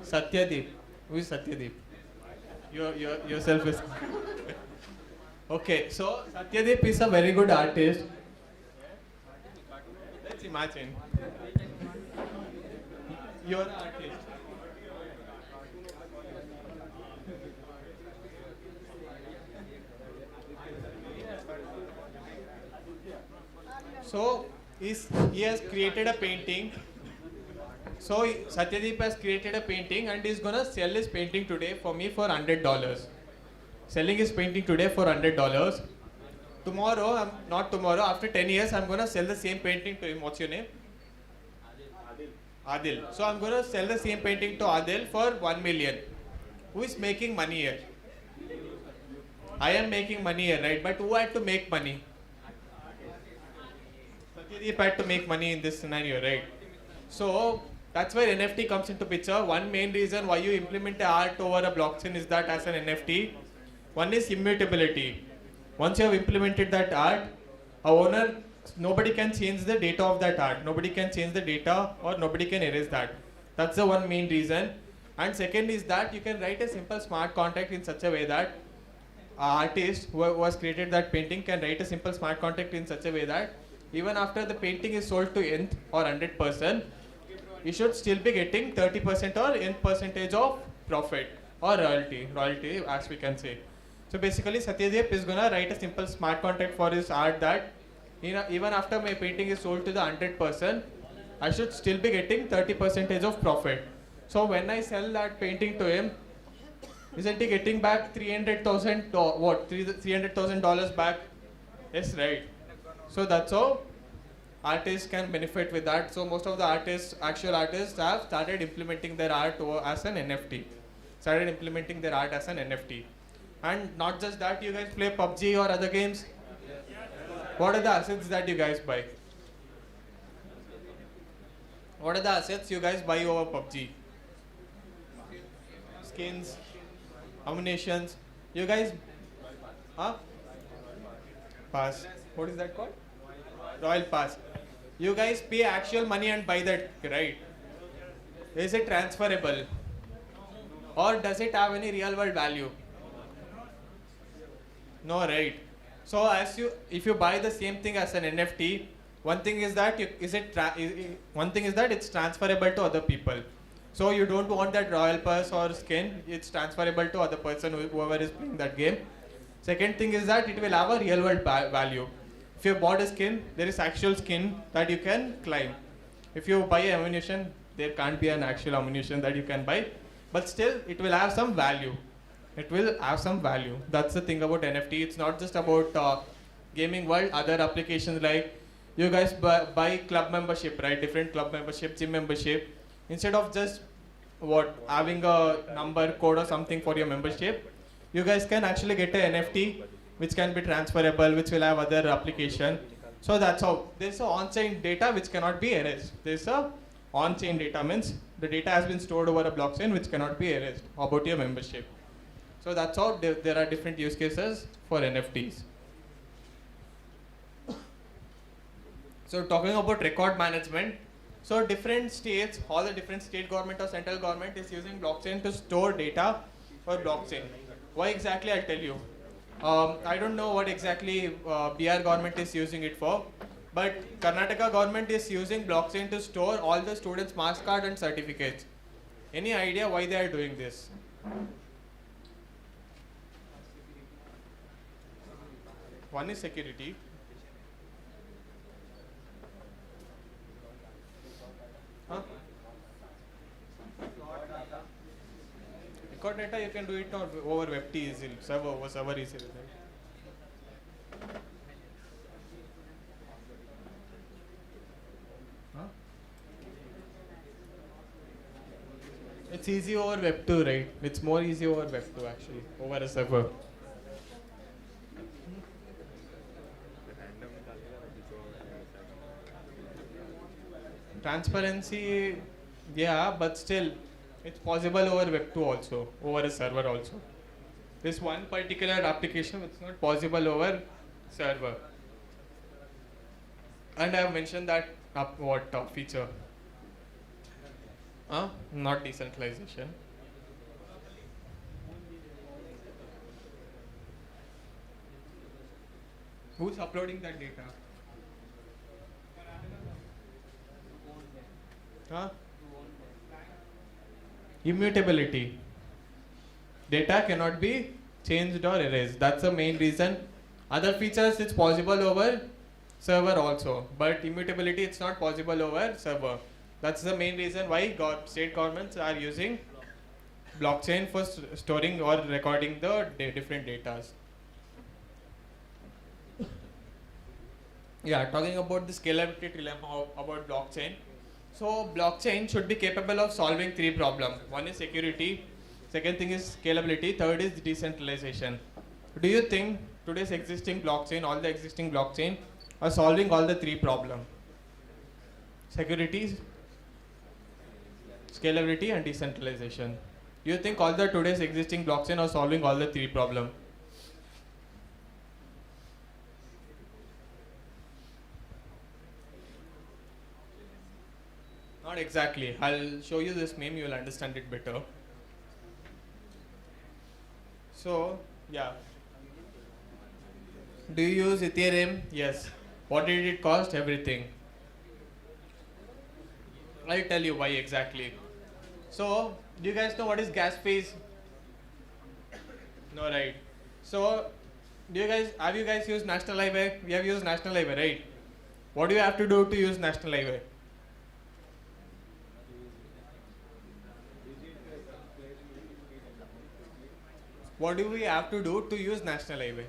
Satyadeep. Who is Satyadeep? Yourself is. Okay, so Satyadeep is a very good artist. Let's imagine. You're an artist. So he has created a painting. So Satyadeep has created a painting and he's gonna sell his painting today for me for $100. Selling his painting today for $100. Tomorrow, not tomorrow, after 10 years, I'm gonna sell the same painting to him. What's your name? Adil. So I'm gonna sell the same painting to Adil for 1 million. Who is making money here? I am making money here, right? But who had to make money? Satyadeep had to make money in this scenario, right? So that's where NFT comes into picture. One main reason why you implement the art over a blockchain is that as an NFT, one is immutability. Once you have implemented that art, a owner, nobody can change the data of that art. Nobody can change the data or nobody can erase that. That's the one main reason. And second is that you can write a simple smart contract in such a way that artist who has created that painting can write a simple smart contract in such a way that even after the painting is sold to nth or 100%, you should still be getting 30% or nth percentage of profit or royalty as we can say. So basically Satyadeep is gonna write a simple smart contract for his art that even after my painting is sold to the 100%, I should still be getting 30% of profit. So when I sell that painting to him, isn't he getting back $300,000 back? Yes, right. So that's how artists can benefit with that. So most of the actual artists have started implementing their art as an NFT. And not just that, you guys play PUBG or other games? What are the assets that you guys buy? What are the assets you guys buy over PUBG? Skins, ammunitions. You guys, pass. What is that called? Royal pass. You guys pay actual money and buy that, right? Is it transferable? Or does it have any real world value? No, right? So if you buy the same thing as an NFT, one thing is that it's transferable to other people. So you don't want that royal pass or skin, it's transferable to other person whoever is playing that game. Second thing is that it will have a real world value. If you bought a skin, there is actual skin that you can climb. If you buy ammunition, there can't be an actual ammunition that you can buy, but still it will have some value. That's the thing about NFT. It's not just about gaming world, other applications like you guys buy club membership, right? Different club membership, gym membership. Instead of just having a number, code or something for your membership, you guys can actually get an NFT which can be transferable, which will have other application. So that's how there's a on-chain data which cannot be erased. There's a on-chain data means the data has been stored over a blockchain which cannot be erased about your membership. So that's how there are different use cases for NFTs. So talking about record management, so different states, all the different state government or central government is using blockchain to store data for blockchain. Why exactly, I'll tell you. I don't know what exactly BR government is using it for, but Karnataka government is using blockchain to store all the students' marks card and certificates. Any idea why they are doing this? One is security. Huh? Record data you can do it over Web3 easily, server easily, right? Huh? It's easy over Web2, right? It's more easy over Web2 actually, over a server. Transparency, yeah, but still, it's possible over Web2 also, over a server also. This one particular application, it's not possible over server. And I have mentioned that feature? Not decentralization. Who's uploading that data? Immutability. Data cannot be changed or erased. That's the main reason. Other features it's possible over server also, but immutability it's not possible over server. That's the main reason why state governments are using blockchain for storing or recording the different data. Yeah, talking about the scalability dilemma about blockchain. So blockchain should be capable of solving three problems. One is security, second thing is scalability, third is decentralization. Do you think today's existing blockchain, all the existing blockchain are solving all the three problems? security, scalability, and decentralization. Do you think all the today's existing blockchain are solving all the three problems? Not exactly. I'll show you this meme, you will understand it better. So, yeah. Do you use Ethereum? Yes. What did it cost? Everything. I'll tell you why exactly. So, do you guys know what is gas fees? No, right. So, have you guys used National Highway? We have used National Highway, right? What do you have to do to use National Highway? What do we have to do to use National Highway?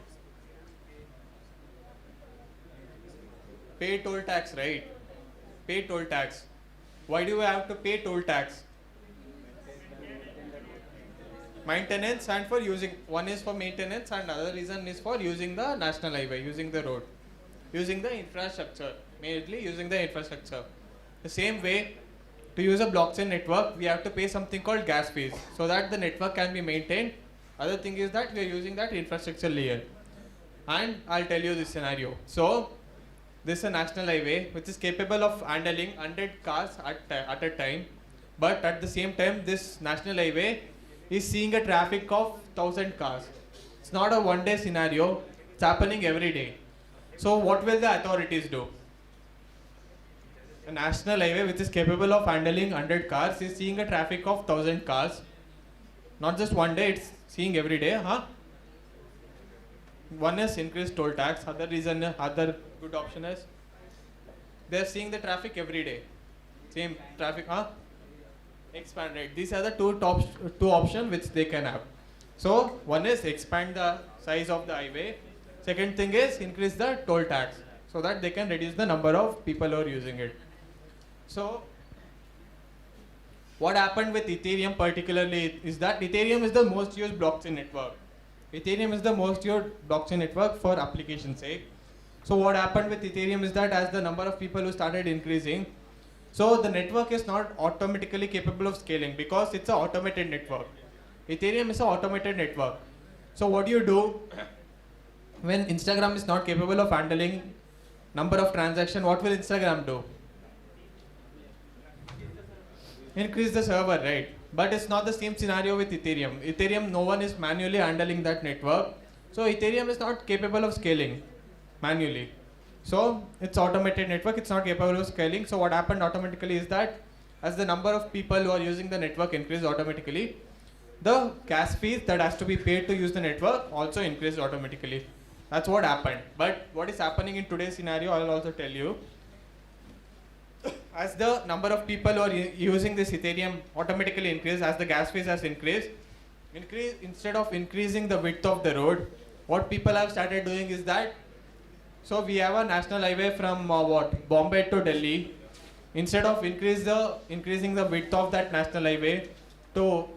Pay toll tax, right? Pay toll tax. Why do we have to pay toll tax? Maintenance and for using, one is for maintenance and other reason is for using the National Highway, using the road, using the infrastructure, mainly using the infrastructure. The same way, to use a blockchain network, we have to pay something called gas fees so that the network can be maintained. Other thing is that we are using that infrastructure layer. And I'll tell you this scenario. So, this is a national highway which is capable of handling 100 cars at a time. But at the same time, this national highway is seeing a traffic of 1,000 cars. It's not a one-day scenario. It's happening every day. So, what will the authorities do? A national highway which is capable of handling 100 cars is seeing a traffic of 1,000 cars. Not just one day, it's seeing every day, huh? One is increased toll tax, other good option is they're seeing the traffic every day. Same traffic, huh? Expand rate. These are the two options which they can have. So one is expand the size of the highway. Second thing is increase the toll tax so that they can reduce the number of people who are using it. So what happened with Ethereum particularly is that Ethereum is the most used blockchain network. Ethereum is the most used blockchain network for application sake. So what happened with Ethereum is that as the number of people who started increasing, so the network is not automatically capable of scaling because it's an automated network. Ethereum is an automated network. So what do you do when Instagram is not capable of handling number of transactions? What will Instagram do? Increase the server, right? But it's not the same scenario with Ethereum. Ethereum, no one is manually handling that network. So Ethereum is not capable of scaling manually. So it's automated network, it's not capable of scaling. So what happened automatically is that as the number of people who are using the network increase automatically, the gas fees that has to be paid to use the network also increase automatically. That's what happened. But what is happening in today's scenario, I'll also tell you. As the number of people who are using this Ethereum automatically increase, as the gas fees has increased, instead of increasing the width of the road, what people have started doing is that, so we have a national highway from Bombay to Delhi. Instead of increasing the width of that national highway to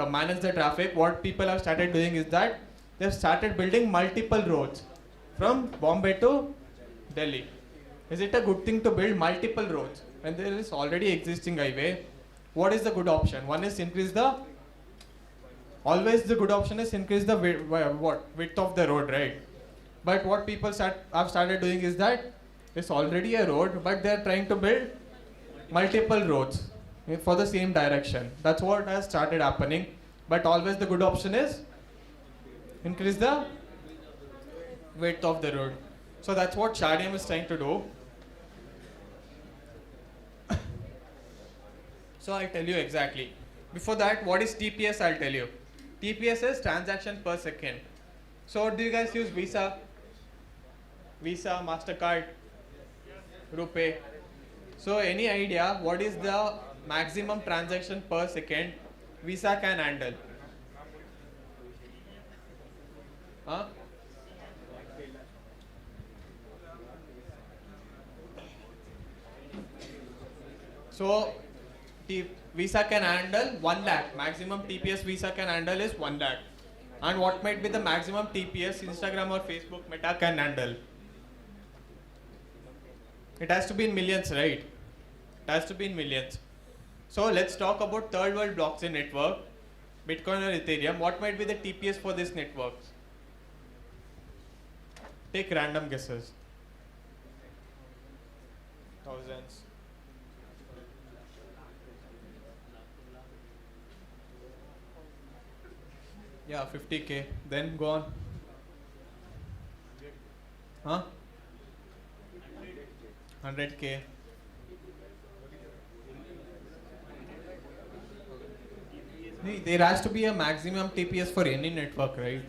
manage the traffic, what people have started doing is that they've started building multiple roads from Bombay to Delhi. Is it a good thing to build multiple roads when there is already existing highway? What is the good option? One is always the good option is increase the width of the road, right? But what people have started doing is that it's already a road, but they're trying to build multiple roads for the same direction. That's what has started happening. But always the good option is increase the width of the road. So that's what Shardeum is trying to do. So I'll tell you exactly. Before that, what is TPS? I'll tell you. TPS is transaction per second. So do you guys use Visa, MasterCard, RuPay? So any idea what is the maximum transaction per second Visa can handle? Huh? So Visa can handle 1 lakh. Maximum TPS Visa can handle is 1 lakh. And what might be the maximum TPS Instagram or Facebook Meta can handle? It has to be in millions, right? It has to be in millions. So let's talk about third world blockchain network, Bitcoin or Ethereum. What might be the TPS for this network? Take random guesses. Thousands. Yeah, 50K. Then go on. Huh? 100K. There has to be a maximum TPS for any network, right?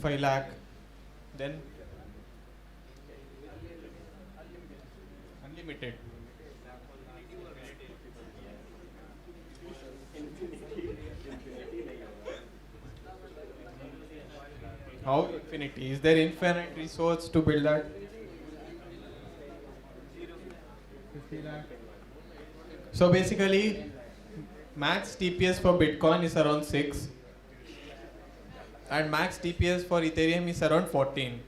5 lakh. Then unlimited. How infinity? Is there infinite resource to build that? 50 lakh. So basically, max TPS for Bitcoin is around 6, and max TPS for Ethereum is around 14.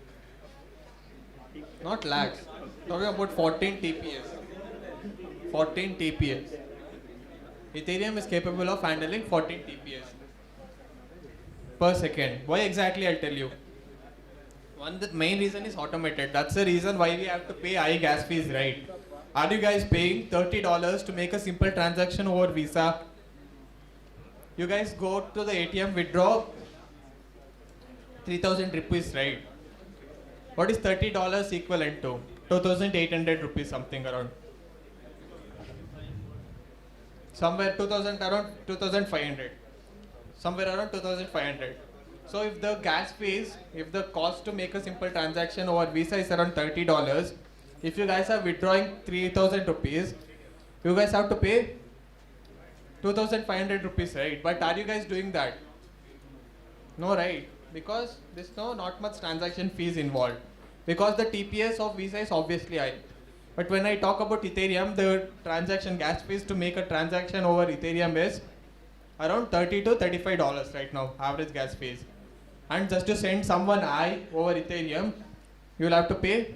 Not lakhs. Talking about 14 TPS. 14 TPS. Ethereum is capable of handling 14 TPS per second. Why exactly? I'll tell you. The main reason is automated. That's the reason why we have to pay high gas fees, right? Are you guys paying $30 to make a simple transaction over Visa? You guys go to the ATM, withdraw 3,000 rupees, right? What is $30 equivalent to? 2,800 rupees, something around. Somewhere 2,000, around 2,500. Somewhere around 2,500. So if the gas fees, if the cost to make a simple transaction over Visa is around $30, if you guys are withdrawing 3,000 rupees, you guys have to pay 2,500 rupees, right? But are you guys doing that? No, right? Because there's not much transaction fees involved. Because the TPS of Visa is obviously high. But when I talk about Ethereum, the transaction gas fees to make a transaction over Ethereum is around $30 to $35 right now, average gas fees. And just to send someone I over Ethereum, you'll have to pay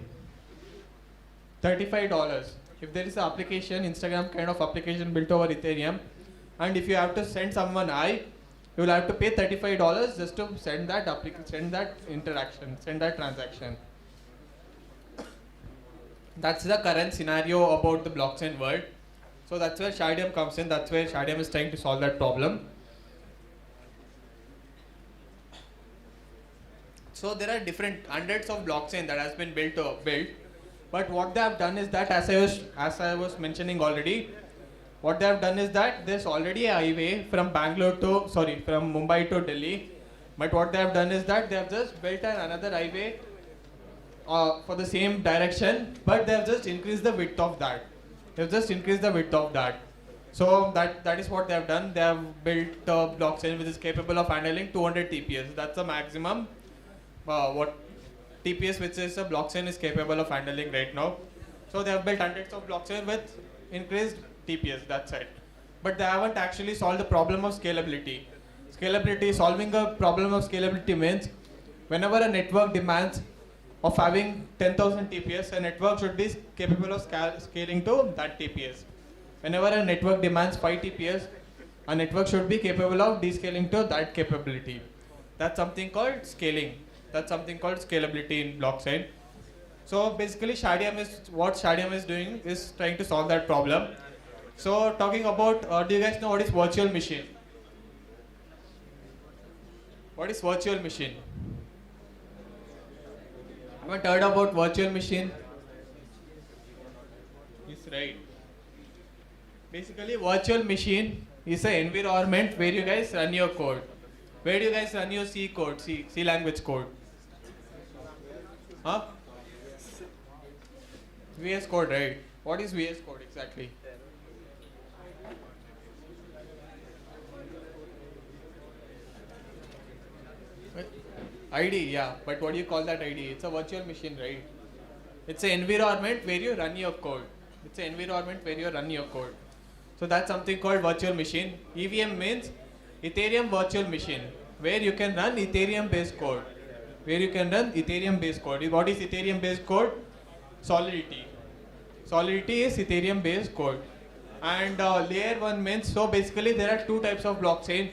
$35. If there is an application, Instagram kind of application built over Ethereum, and if you have to send someone I, you will have to pay $35 just to send that send that interaction, send that transaction. That's the current scenario about the blockchain world. So that's where Shardeum comes in. That's where Shardeum is trying to solve that problem. So there are different hundreds of blockchain that has been built. But what they have done is that, as I was mentioning already, what they have done is that there's already a highway from from Mumbai to Delhi. But what they have done is that they have just built another highway for the same direction, but they have just increased the width of that. So that is what they have done. They have built a blockchain which is capable of handling 200 TPS. That's the maximum what TPS which is a blockchain is capable of handling right now. So they have built hundreds of blockchain with increased TPS. That's it. But they haven't actually solved the problem of scalability. Solving a problem of scalability means whenever a network demands of having 10,000 TPS, a network should be capable of scaling to that TPS. Whenever a network demands 5 TPS, a network should be capable of descaling to that capability. That's something called scaling. That's something called scalability in blockchain. So basically what Shardeum is doing is trying to solve that problem. So talking about, do you guys know what is virtual machine? What is virtual machine? Haven't heard about virtual machine? Yes, right. Basically, virtual machine is an environment where you guys run your code. Where do you guys run your C code, C language code? Huh? VS Code, right? What is VS Code exactly? ID, yeah. But what do you call that ID? It's a virtual machine, right? It's an environment where you run your code. So that's something called virtual machine. EVM means Ethereum Virtual Machine, where you can run Ethereum based code. What is Ethereum based code? Solidity. Solidity is Ethereum based code. And layer 1 means, so basically there are two types of blockchain.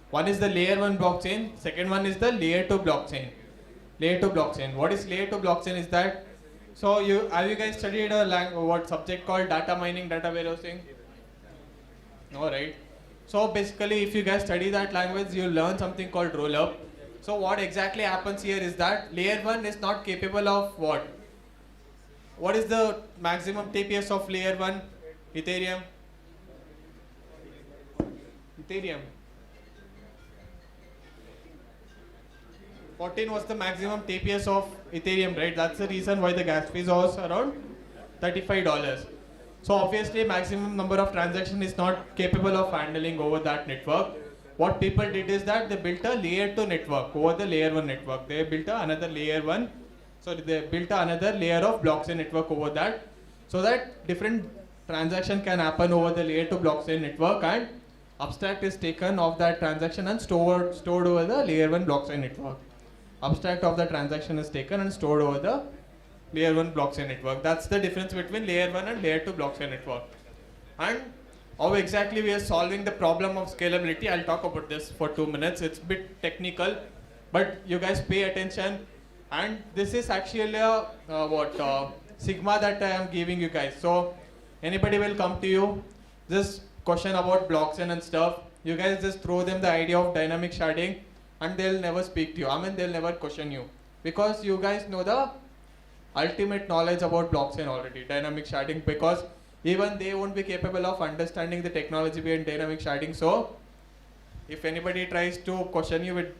One is the layer 1 blockchain, second one is the layer 2 blockchain. Layer 2 blockchain. What is layer 2 blockchain is that, so have you guys studied what subject called data mining, data warehousing? No, right? So basically if you guys study that language, you learn something called rollup. So what exactly happens here is that layer 1 is not capable of what? What is the maximum TPS of layer 1? Ethereum? Ethereum. 14 was the maximum TPS of Ethereum, right? That's the reason why the gas fees was around $35. So obviously maximum number of transactions is not capable of handling over that network. What people did is that they built a layer 2 network over the layer 1 network. They built another layer 1, so they built another layer of blockchain network over that, so that different transaction can happen over the layer 2 blockchain network, and abstract is taken of that transaction and stored over the layer 1 blockchain network. Abstract of the transaction is taken and stored over the layer 1 blockchain network. That's the difference between layer 1 and layer 2 blockchain network. And how exactly we are solving the problem of scalability, I'll talk about this for 2 minutes. It's a bit technical, but you guys pay attention. And this is actually a sigma that I am giving you guys. So anybody will come to you, just question about blockchain and stuff. You guys just throw them the idea of dynamic sharding, and they'll never speak to you. I mean, they'll never question you, because you guys know the ultimate knowledge about blockchain already, dynamic sharding, because even they won't be capable of understanding the technology behind dynamic sharding. So if anybody tries to question you with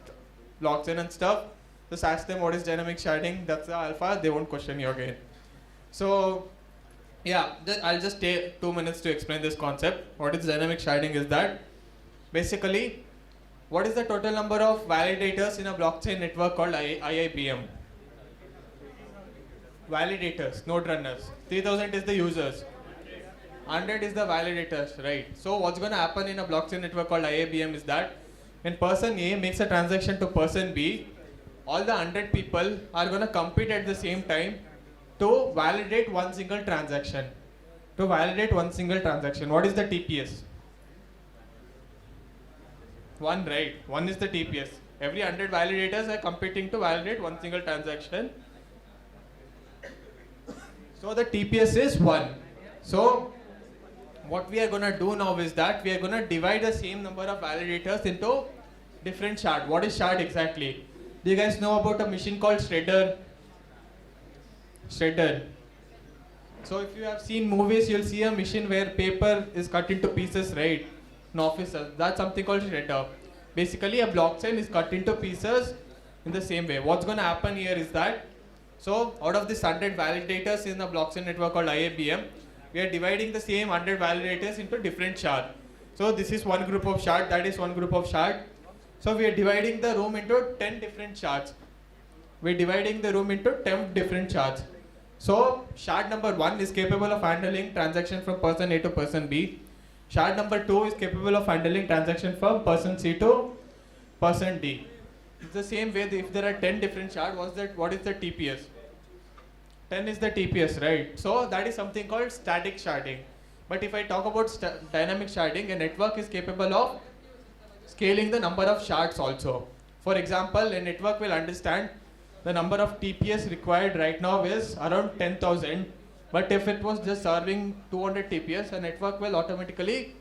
blockchain and stuff, just ask them what is dynamic sharding, that's the alpha, they won't question you again. So yeah, I'll just take 2 minutes to explain this concept. What is dynamic sharding is that, basically, what is the total number of validators in a blockchain network called IIBM? Validators, node runners. 3000 is the users. 100 is the validators, right? So what's going to happen in a blockchain network called IIBM is that when person A makes a transaction to person B, all the 100 people are going to compete at the same time to validate one single transaction. What is the TPS? 1, right? 1 is the TPS. Every 100 validators are competing to validate one single transaction. So the TPS is 1. So what we are going to do now is that we are going to divide the same number of validators into different shards. What is shard exactly? Do you guys know about a machine called Shredder? So if you have seen movies, you'll see a machine where paper is cut into pieces, right? In offices. That's something called Shredder. Basically, a blockchain is cut into pieces in the same way. What's going to happen here is that, so out of this 100 validators in a blockchain network called IIBM, we are dividing the same 100 validators into different shards. So this is one group of shard, that is one group of shard. So we are dividing the room into 10 different shards. So shard number 1 is capable of handling transaction from person A to person B. Shard number 2 is capable of handling transaction from person C to person D. It's the same way, if there are 10 different shards, what is the TPS? 10 is the TPS, right? So that is something called static sharding. But if I talk about dynamic sharding, a network is capable of scaling the number of shards also. For example, a network will understand the number of TPS required right now is around 10,000. But if it was just serving 200 TPS, a network will automatically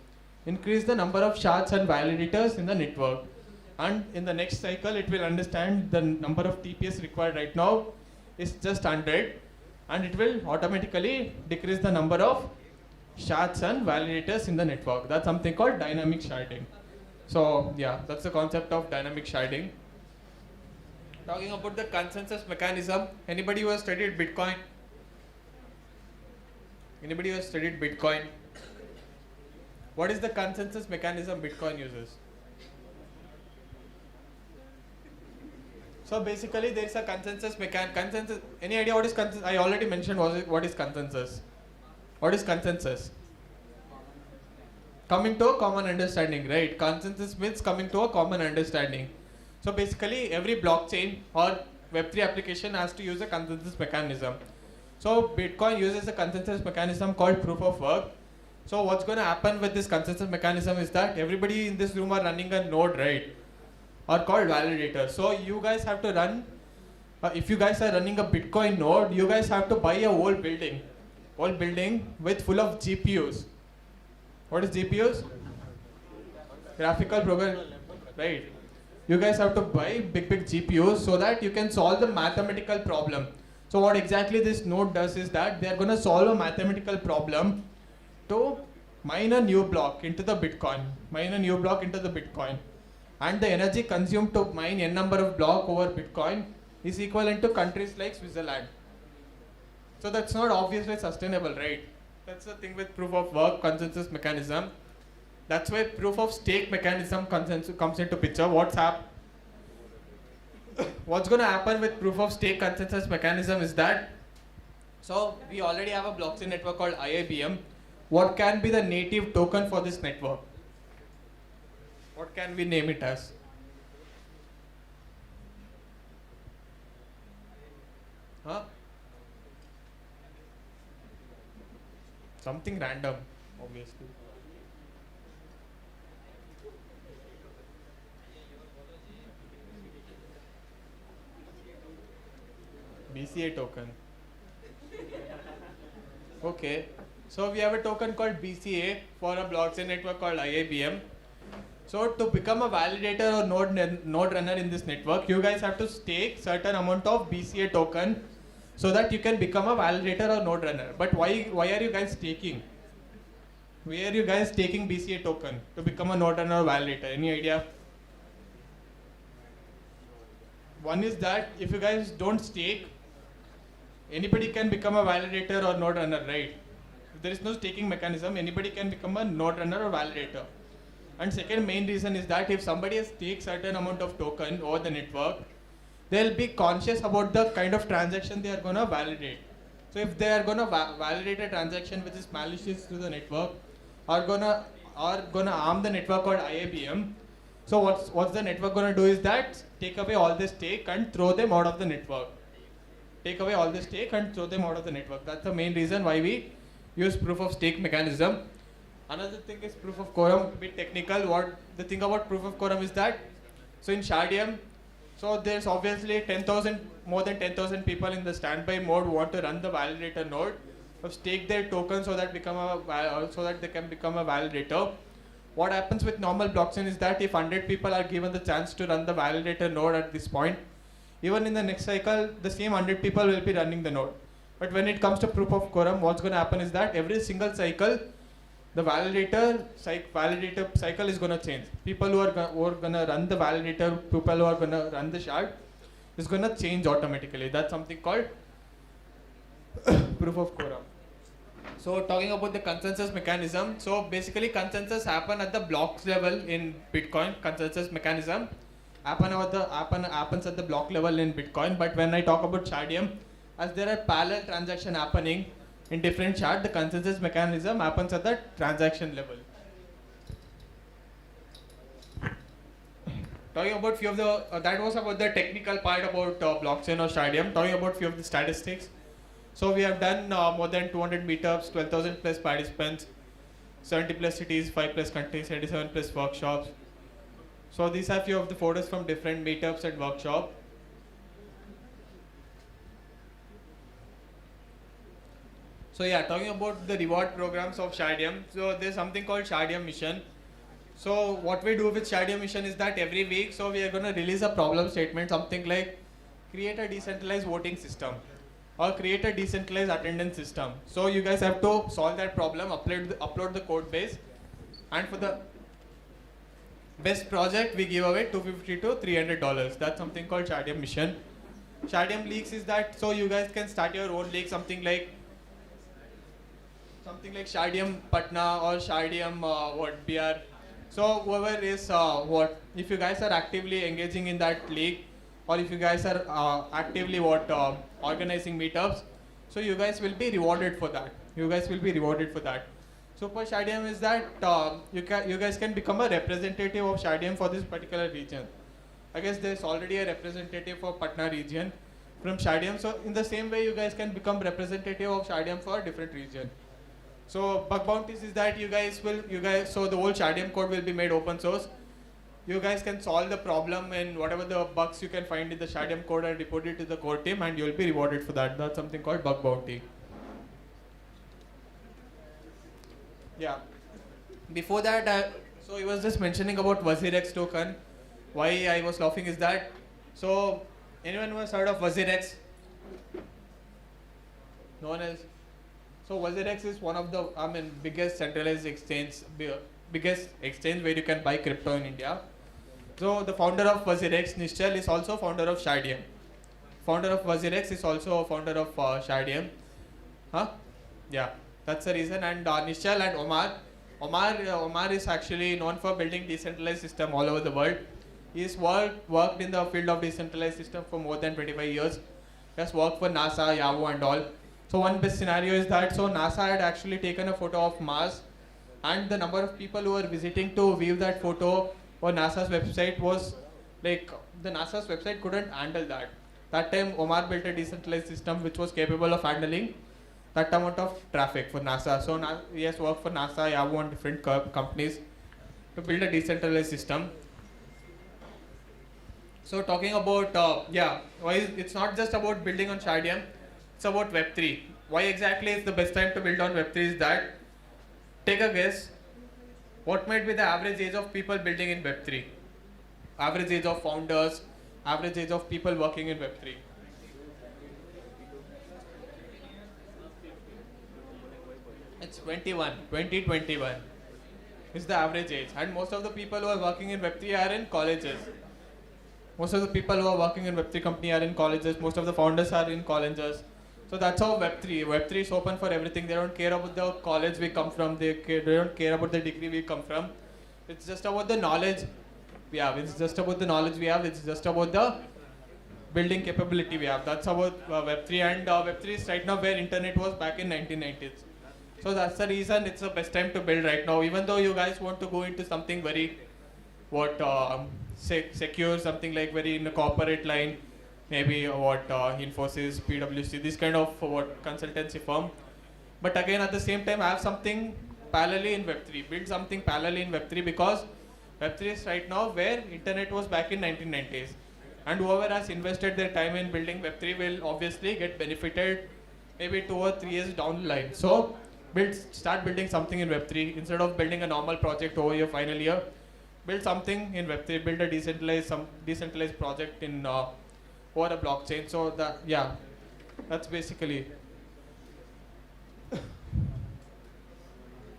increase the number of shards and validators in the network. And in the next cycle, it will understand the number of TPS required right now is just 100. And it will automatically decrease the number of shards and validators in the network. That's something called dynamic sharding. So yeah, that's the concept of dynamic sharding. Talking about the consensus mechanism, anybody who has studied Bitcoin? Anybody who has studied Bitcoin? What is the consensus mechanism Bitcoin uses? So basically there is a consensus mechanism. Any idea what is consensus? I already mentioned what is consensus. What is consensus? Coming to a common understanding, right? Consensus means coming to a common understanding. So basically every blockchain or Web3 application has to use a consensus mechanism. So Bitcoin uses a consensus mechanism called proof of work. So what's going to happen with this consensus mechanism is that everybody in this room are running a node, right? Or called validator. So you guys have to run, if you guys are running a Bitcoin node, you guys have to buy a whole building with full of GPUs. What is GPUs? Graphical program, right? You guys have to buy big GPUs so that you can solve the mathematical problem. So what exactly this node does is that they are going to solve a mathematical problem to mine a new block into the Bitcoin. And the energy consumed to mine n number of block over Bitcoin is equivalent to countries like Switzerland. So that's not obviously sustainable, right? That's the thing with proof of work consensus mechanism. That's why proof of stake mechanism consensus comes into picture. What's going to happen with proof of stake consensus mechanism is that, so we already have a blockchain network called IIBM. What can be the native token for this network? What can we name it as? Huh? Something random, obviously. BCA token. Okay, so we have a token called BCA for a blockchain network called IIBM. So to become a validator or node runner in this network, you guys have to stake certain amount of BCA token so that you can become a validator or node runner. But why are you guys staking? Why are you guys taking BCA token to become a node runner or validator? Any idea? One is that if you guys don't stake, anybody can become a validator or node runner, right? If there is no staking mechanism, anybody can become a node runner or validator. And second main reason is that if somebody has staked certain amount of token over the network, they'll be conscious about the kind of transaction they are going to validate. So if they are going to validate a transaction which is malicious to the network, or gonna harm the network called IIBM, so what's the network going to do is that take away all the stake and throw them out of the network. That's the main reason why we use proof of stake mechanism. Another thing is proof of quorum, a bit technical. What the thing about proof of quorum is that, so in Shardeum, so there's obviously more than 10,000 people in the standby mode who want to run the validator node, so stake their token so that they can become a validator. What happens with normal blockchain is that if 100 people are given the chance to run the validator node at this point, even in the next cycle, the same 100 people will be running the node. But when it comes to proof of quorum, what's going to happen is that every single cycle, the validator cycle is going to change. People who are going to run the validator, people who are going to run the shard, is going to change automatically. That's something called proof of quorum. So talking about the consensus mechanism, so basically consensus happen at the blocks level in Bitcoin. Consensus mechanism happens at the block level in Bitcoin. But when I talk about Shardeum, as there are parallel transactions happening in different shard, the consensus mechanism happens at the transaction level. Talking about few of the, that was about the technical part about blockchain or Shardeum. Talking about few of the statistics. So we have done more than 200 meetups, 12,000 plus participants, 70 plus cities, 5 plus countries, 87 plus workshops. So these are few of the photos from different meetups and workshops. So yeah, talking about the reward programs of Shardeum. So there's something called Shardeum Mission. So what we do with Shardeum Mission is that every week, so we are going to release a problem statement, something like create a decentralized voting system or create a decentralized attendance system. So you guys have to solve that problem, upload the code base, and for the best project we give away $250 to $300. That's something called Shardeum Mission. Shardeum Leagues is that, so you guys can start your own league, something like Shardeum Patna or Shardeum BR. So whoever is if you guys are actively engaging in that league, or if you guys are actively organizing meetups, so you guys will be rewarded for that. So for Shardeum is that you guys can become a representative of Shardeum for this particular region. I guess there's already a representative for Patna region. from Shardeum. So in the same way, you guys can become representative of Shardeum for a different region. So bug bounties is that so the whole Shardeum code will be made open source. You guys can solve the problem and whatever the bugs you can find in the Shardeum code and report it to the core team, and you'll be rewarded for that. That's something called bug bounty. Yeah. Before that, so he was just mentioning about WazirX token. Why I was laughing is that, so anyone who has heard of WazirX? No one else? So WazirX is one of the biggest centralized biggest exchange where you can buy crypto in India. So the founder of WazirX, Nishchal, is also founder of Shardeum. Founder of WazirX is also a founder of Shardeum. Huh? Yeah, that's the reason. And Nishchal and Omar is actually known for building decentralized system all over the world. He's worked in the field of decentralized system for more than 25 years. He has worked for NASA, Yahoo and all. So one best scenario is that, so NASA had actually taken a photo of Mars, and the number of people who were visiting to view that photo on NASA's website was like, the NASA's website couldn't handle that. That time Omar built a decentralized system which was capable of handling that amount of traffic for NASA. So he has worked for NASA, Yahoo and different companies to build a decentralized system. So talking about, it's not just about building on Shardeum, it's about Web3. Why exactly is the best time to build on Web3 is that, take a guess, what might be the average age of people building in Web3? Average age of founders, average age of people working in Web3. It's 2021 is the average age, and most of the people who are working in Web3 are in colleges. Most of the people who are working in Web3 company are in colleges, most of the founders are in colleges. So that's how Web3 is open for everything. They don't care about the college we come from, they don't care about the degree we come from. It's just about the knowledge we have, it's just about the building capability we have. That's about Web3, and Web3 is right now where internet was back in 1990s. So that's the reason it's the best time to build right now. Even though you guys want to go into something very secure, something like very in a corporate line, maybe Infosys, PwC, this kind of consultancy firm. But again, at the same time, have something parallelly in Web3. Build something parallelly in Web3, because Web3 is right now where internet was back in 1990s. And whoever has invested their time in building Web3 will obviously get benefited maybe 2 or 3 years down the line. So start building something in Web3 instead of building a normal project over your final year. Build something in Web3. Build a decentralized project in over a blockchain. So that's basically.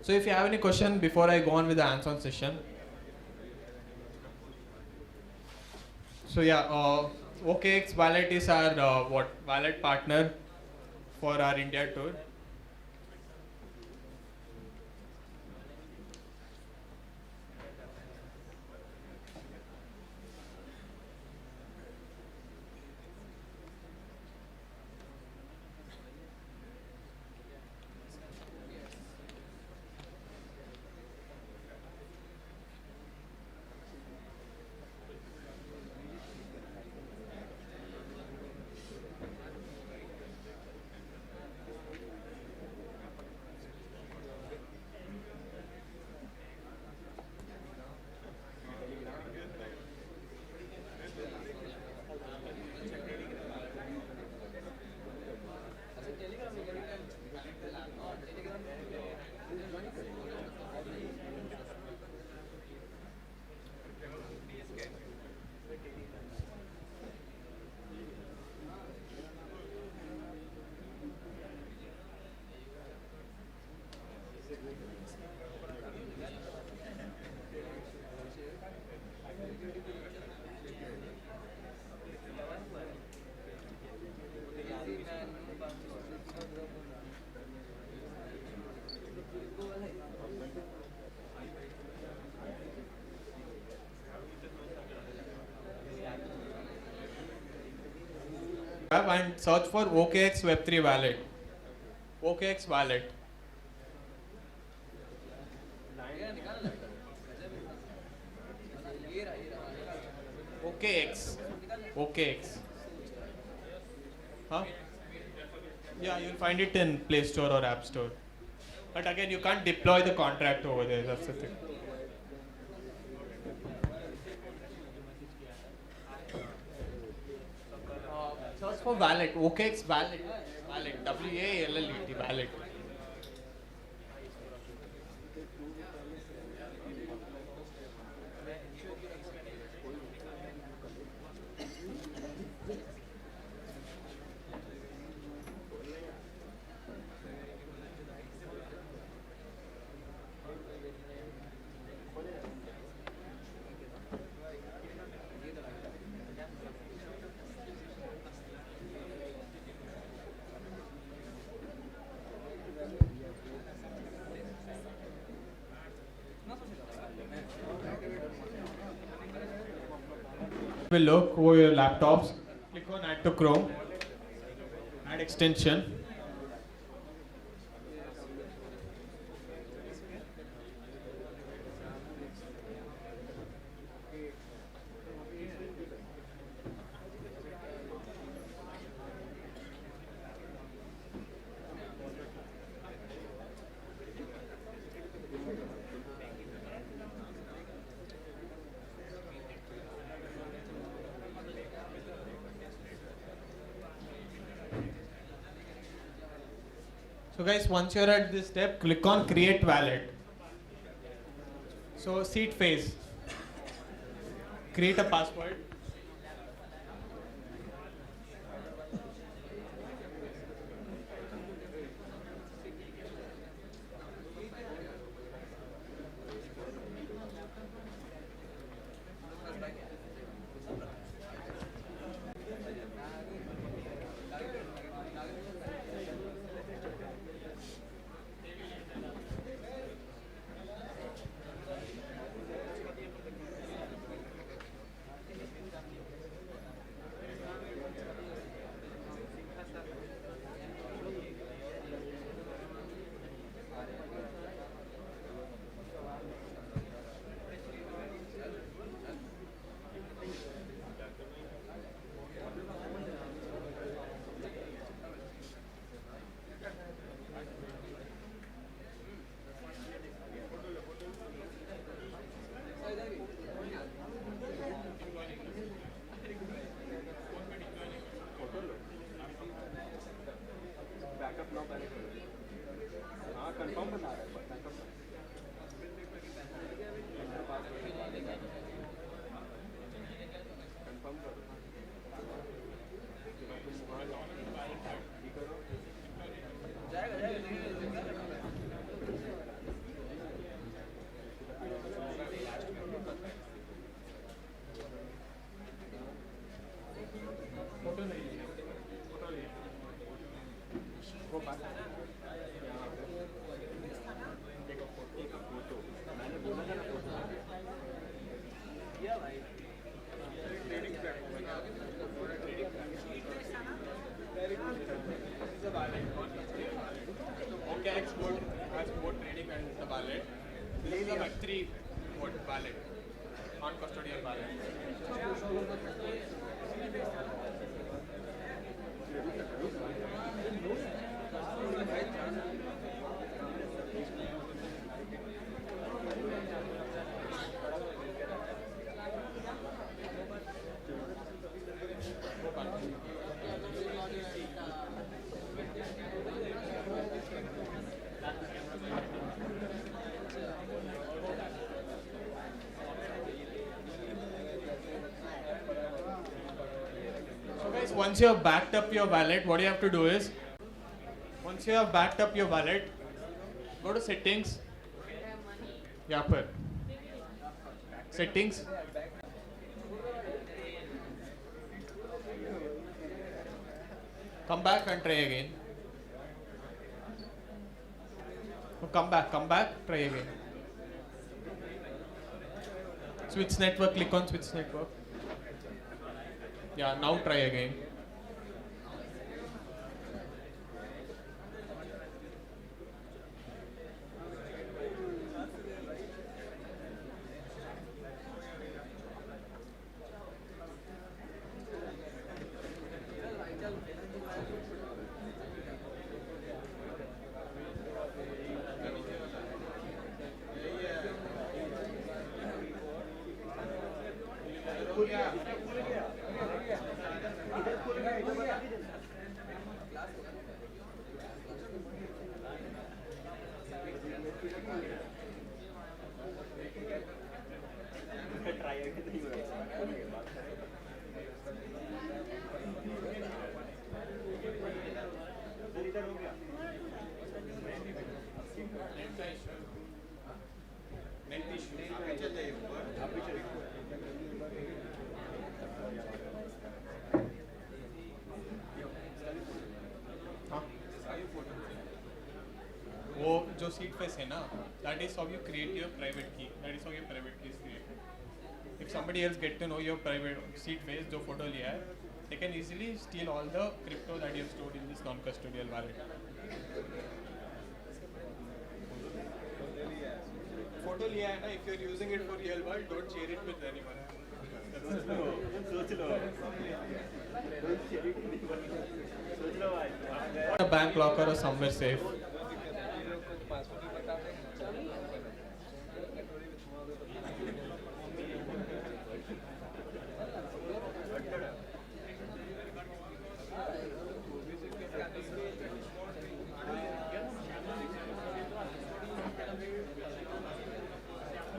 So if you have any question before I go on with the hands-on session. So OKX Wallet is our wallet partner for our India tour. And search for OKX Web3 wallet. OKX wallet. OKX. OKX. Huh? Yeah, you'll find it in Play Store or App Store. But again, you can't deploy the contract over there. That's the thing. Search for wallet. OKX wallet. Wallet. WALLET. Wallet. Will look over your laptops. Click on Add to Chrome. Add extension. So guys, once you're at this step, click on Create Wallet. So seed phase. Create a password. Okay, export trading and the wallet. This is a Web3 wallet, non-custodial wallet. So guys, once you have backed up your wallet, what you have to do is, once you have backed up your wallet, go to settings. Yeah, पर settings. Come back and try again. No, come back, try again. Switch network, click on switch network. Yeah, now try again. वो जो seat face है ना, that is how you create your private key. That is how your private key is created. If somebody else get to know your private seed face जो photo लिया है, they can easily steal all the crypto that you have stored in this non-custodial wallet. Photo लिया है ना, if you are using it for real world, don't share it with anyone. A bank locker or somewhere safe.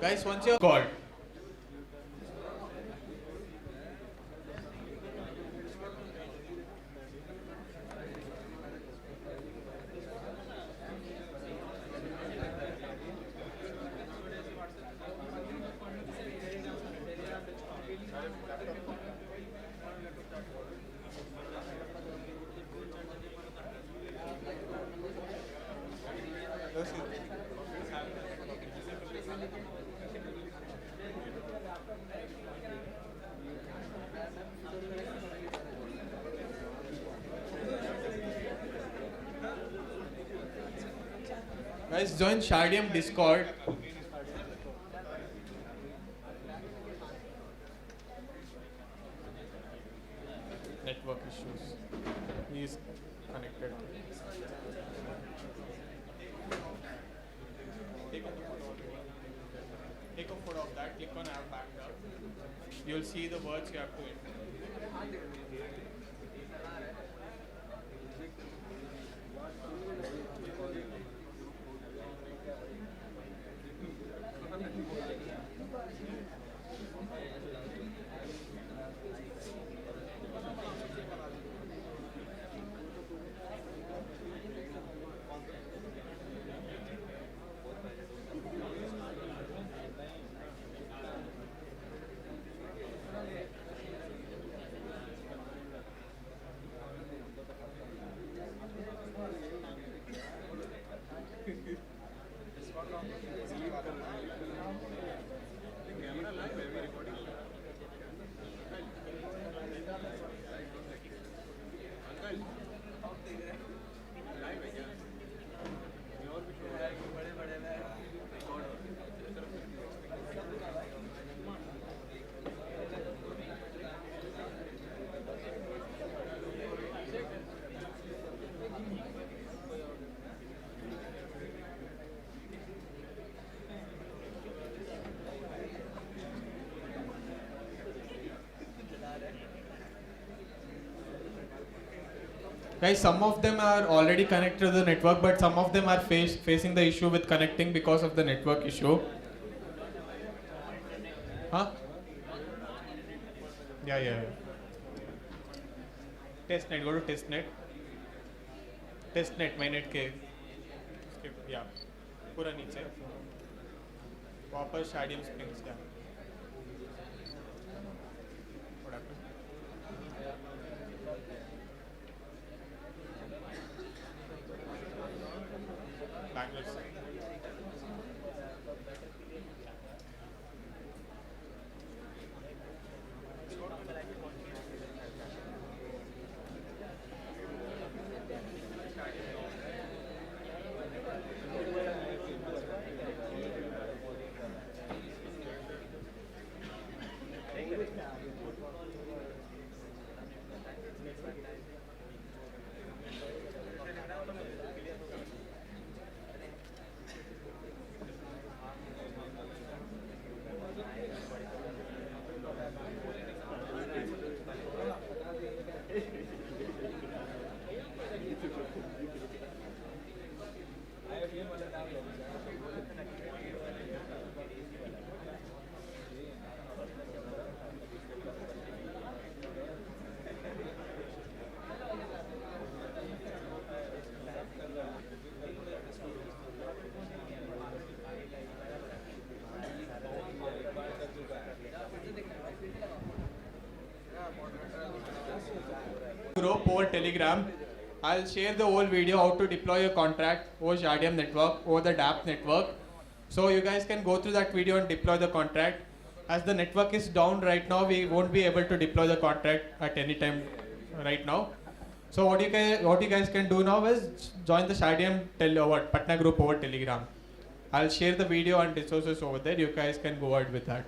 Guys, once you're called, guys, join Shardeum Discord. Network issues. He is connected. Take a photo of that. Click on Have Backed Up. You'll see the words you have to enter. Guys, some of them are already connected to the network, but some of them are facing the issue with connecting because of the network issue. Huh? Yeah. Testnet, go to testnet. Testnet, mainnet के skip, yeah. पूरा नीचे. वापस Shardeum Springs क्या? What happened? Bangalore side. over Telegram. I'll share the whole video how to deploy your contract over Shardeum network, over the DApp network. So you guys can go through that video and deploy the contract. As the network is down right now, we won't be able to deploy the contract at any time right now. So what you guys can do now is join the Shardeum Patna group over Telegram. I'll share the video and resources over there. You guys can go ahead with that.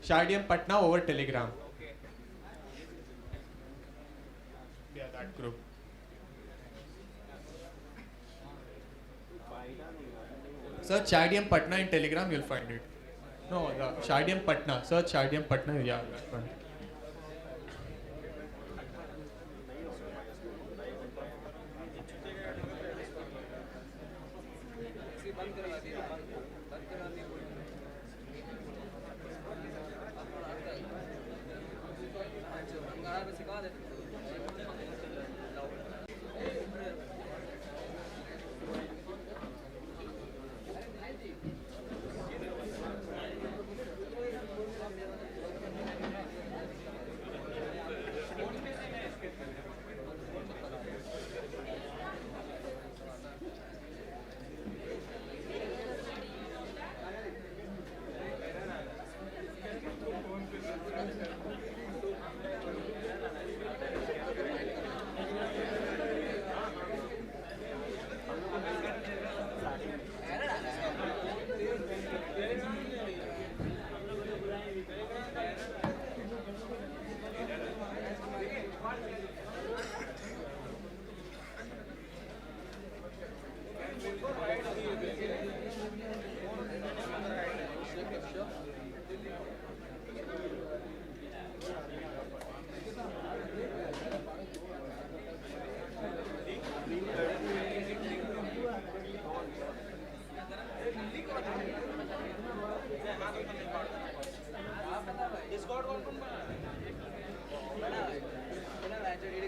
Shardeum Patna over Telegram. Yeah, that group. Search Shardeum Patna in Telegram, you'll find it. No, the Shardeum Patna. Search Shardeum Patna. Yeah, that one.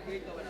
Repeat होगा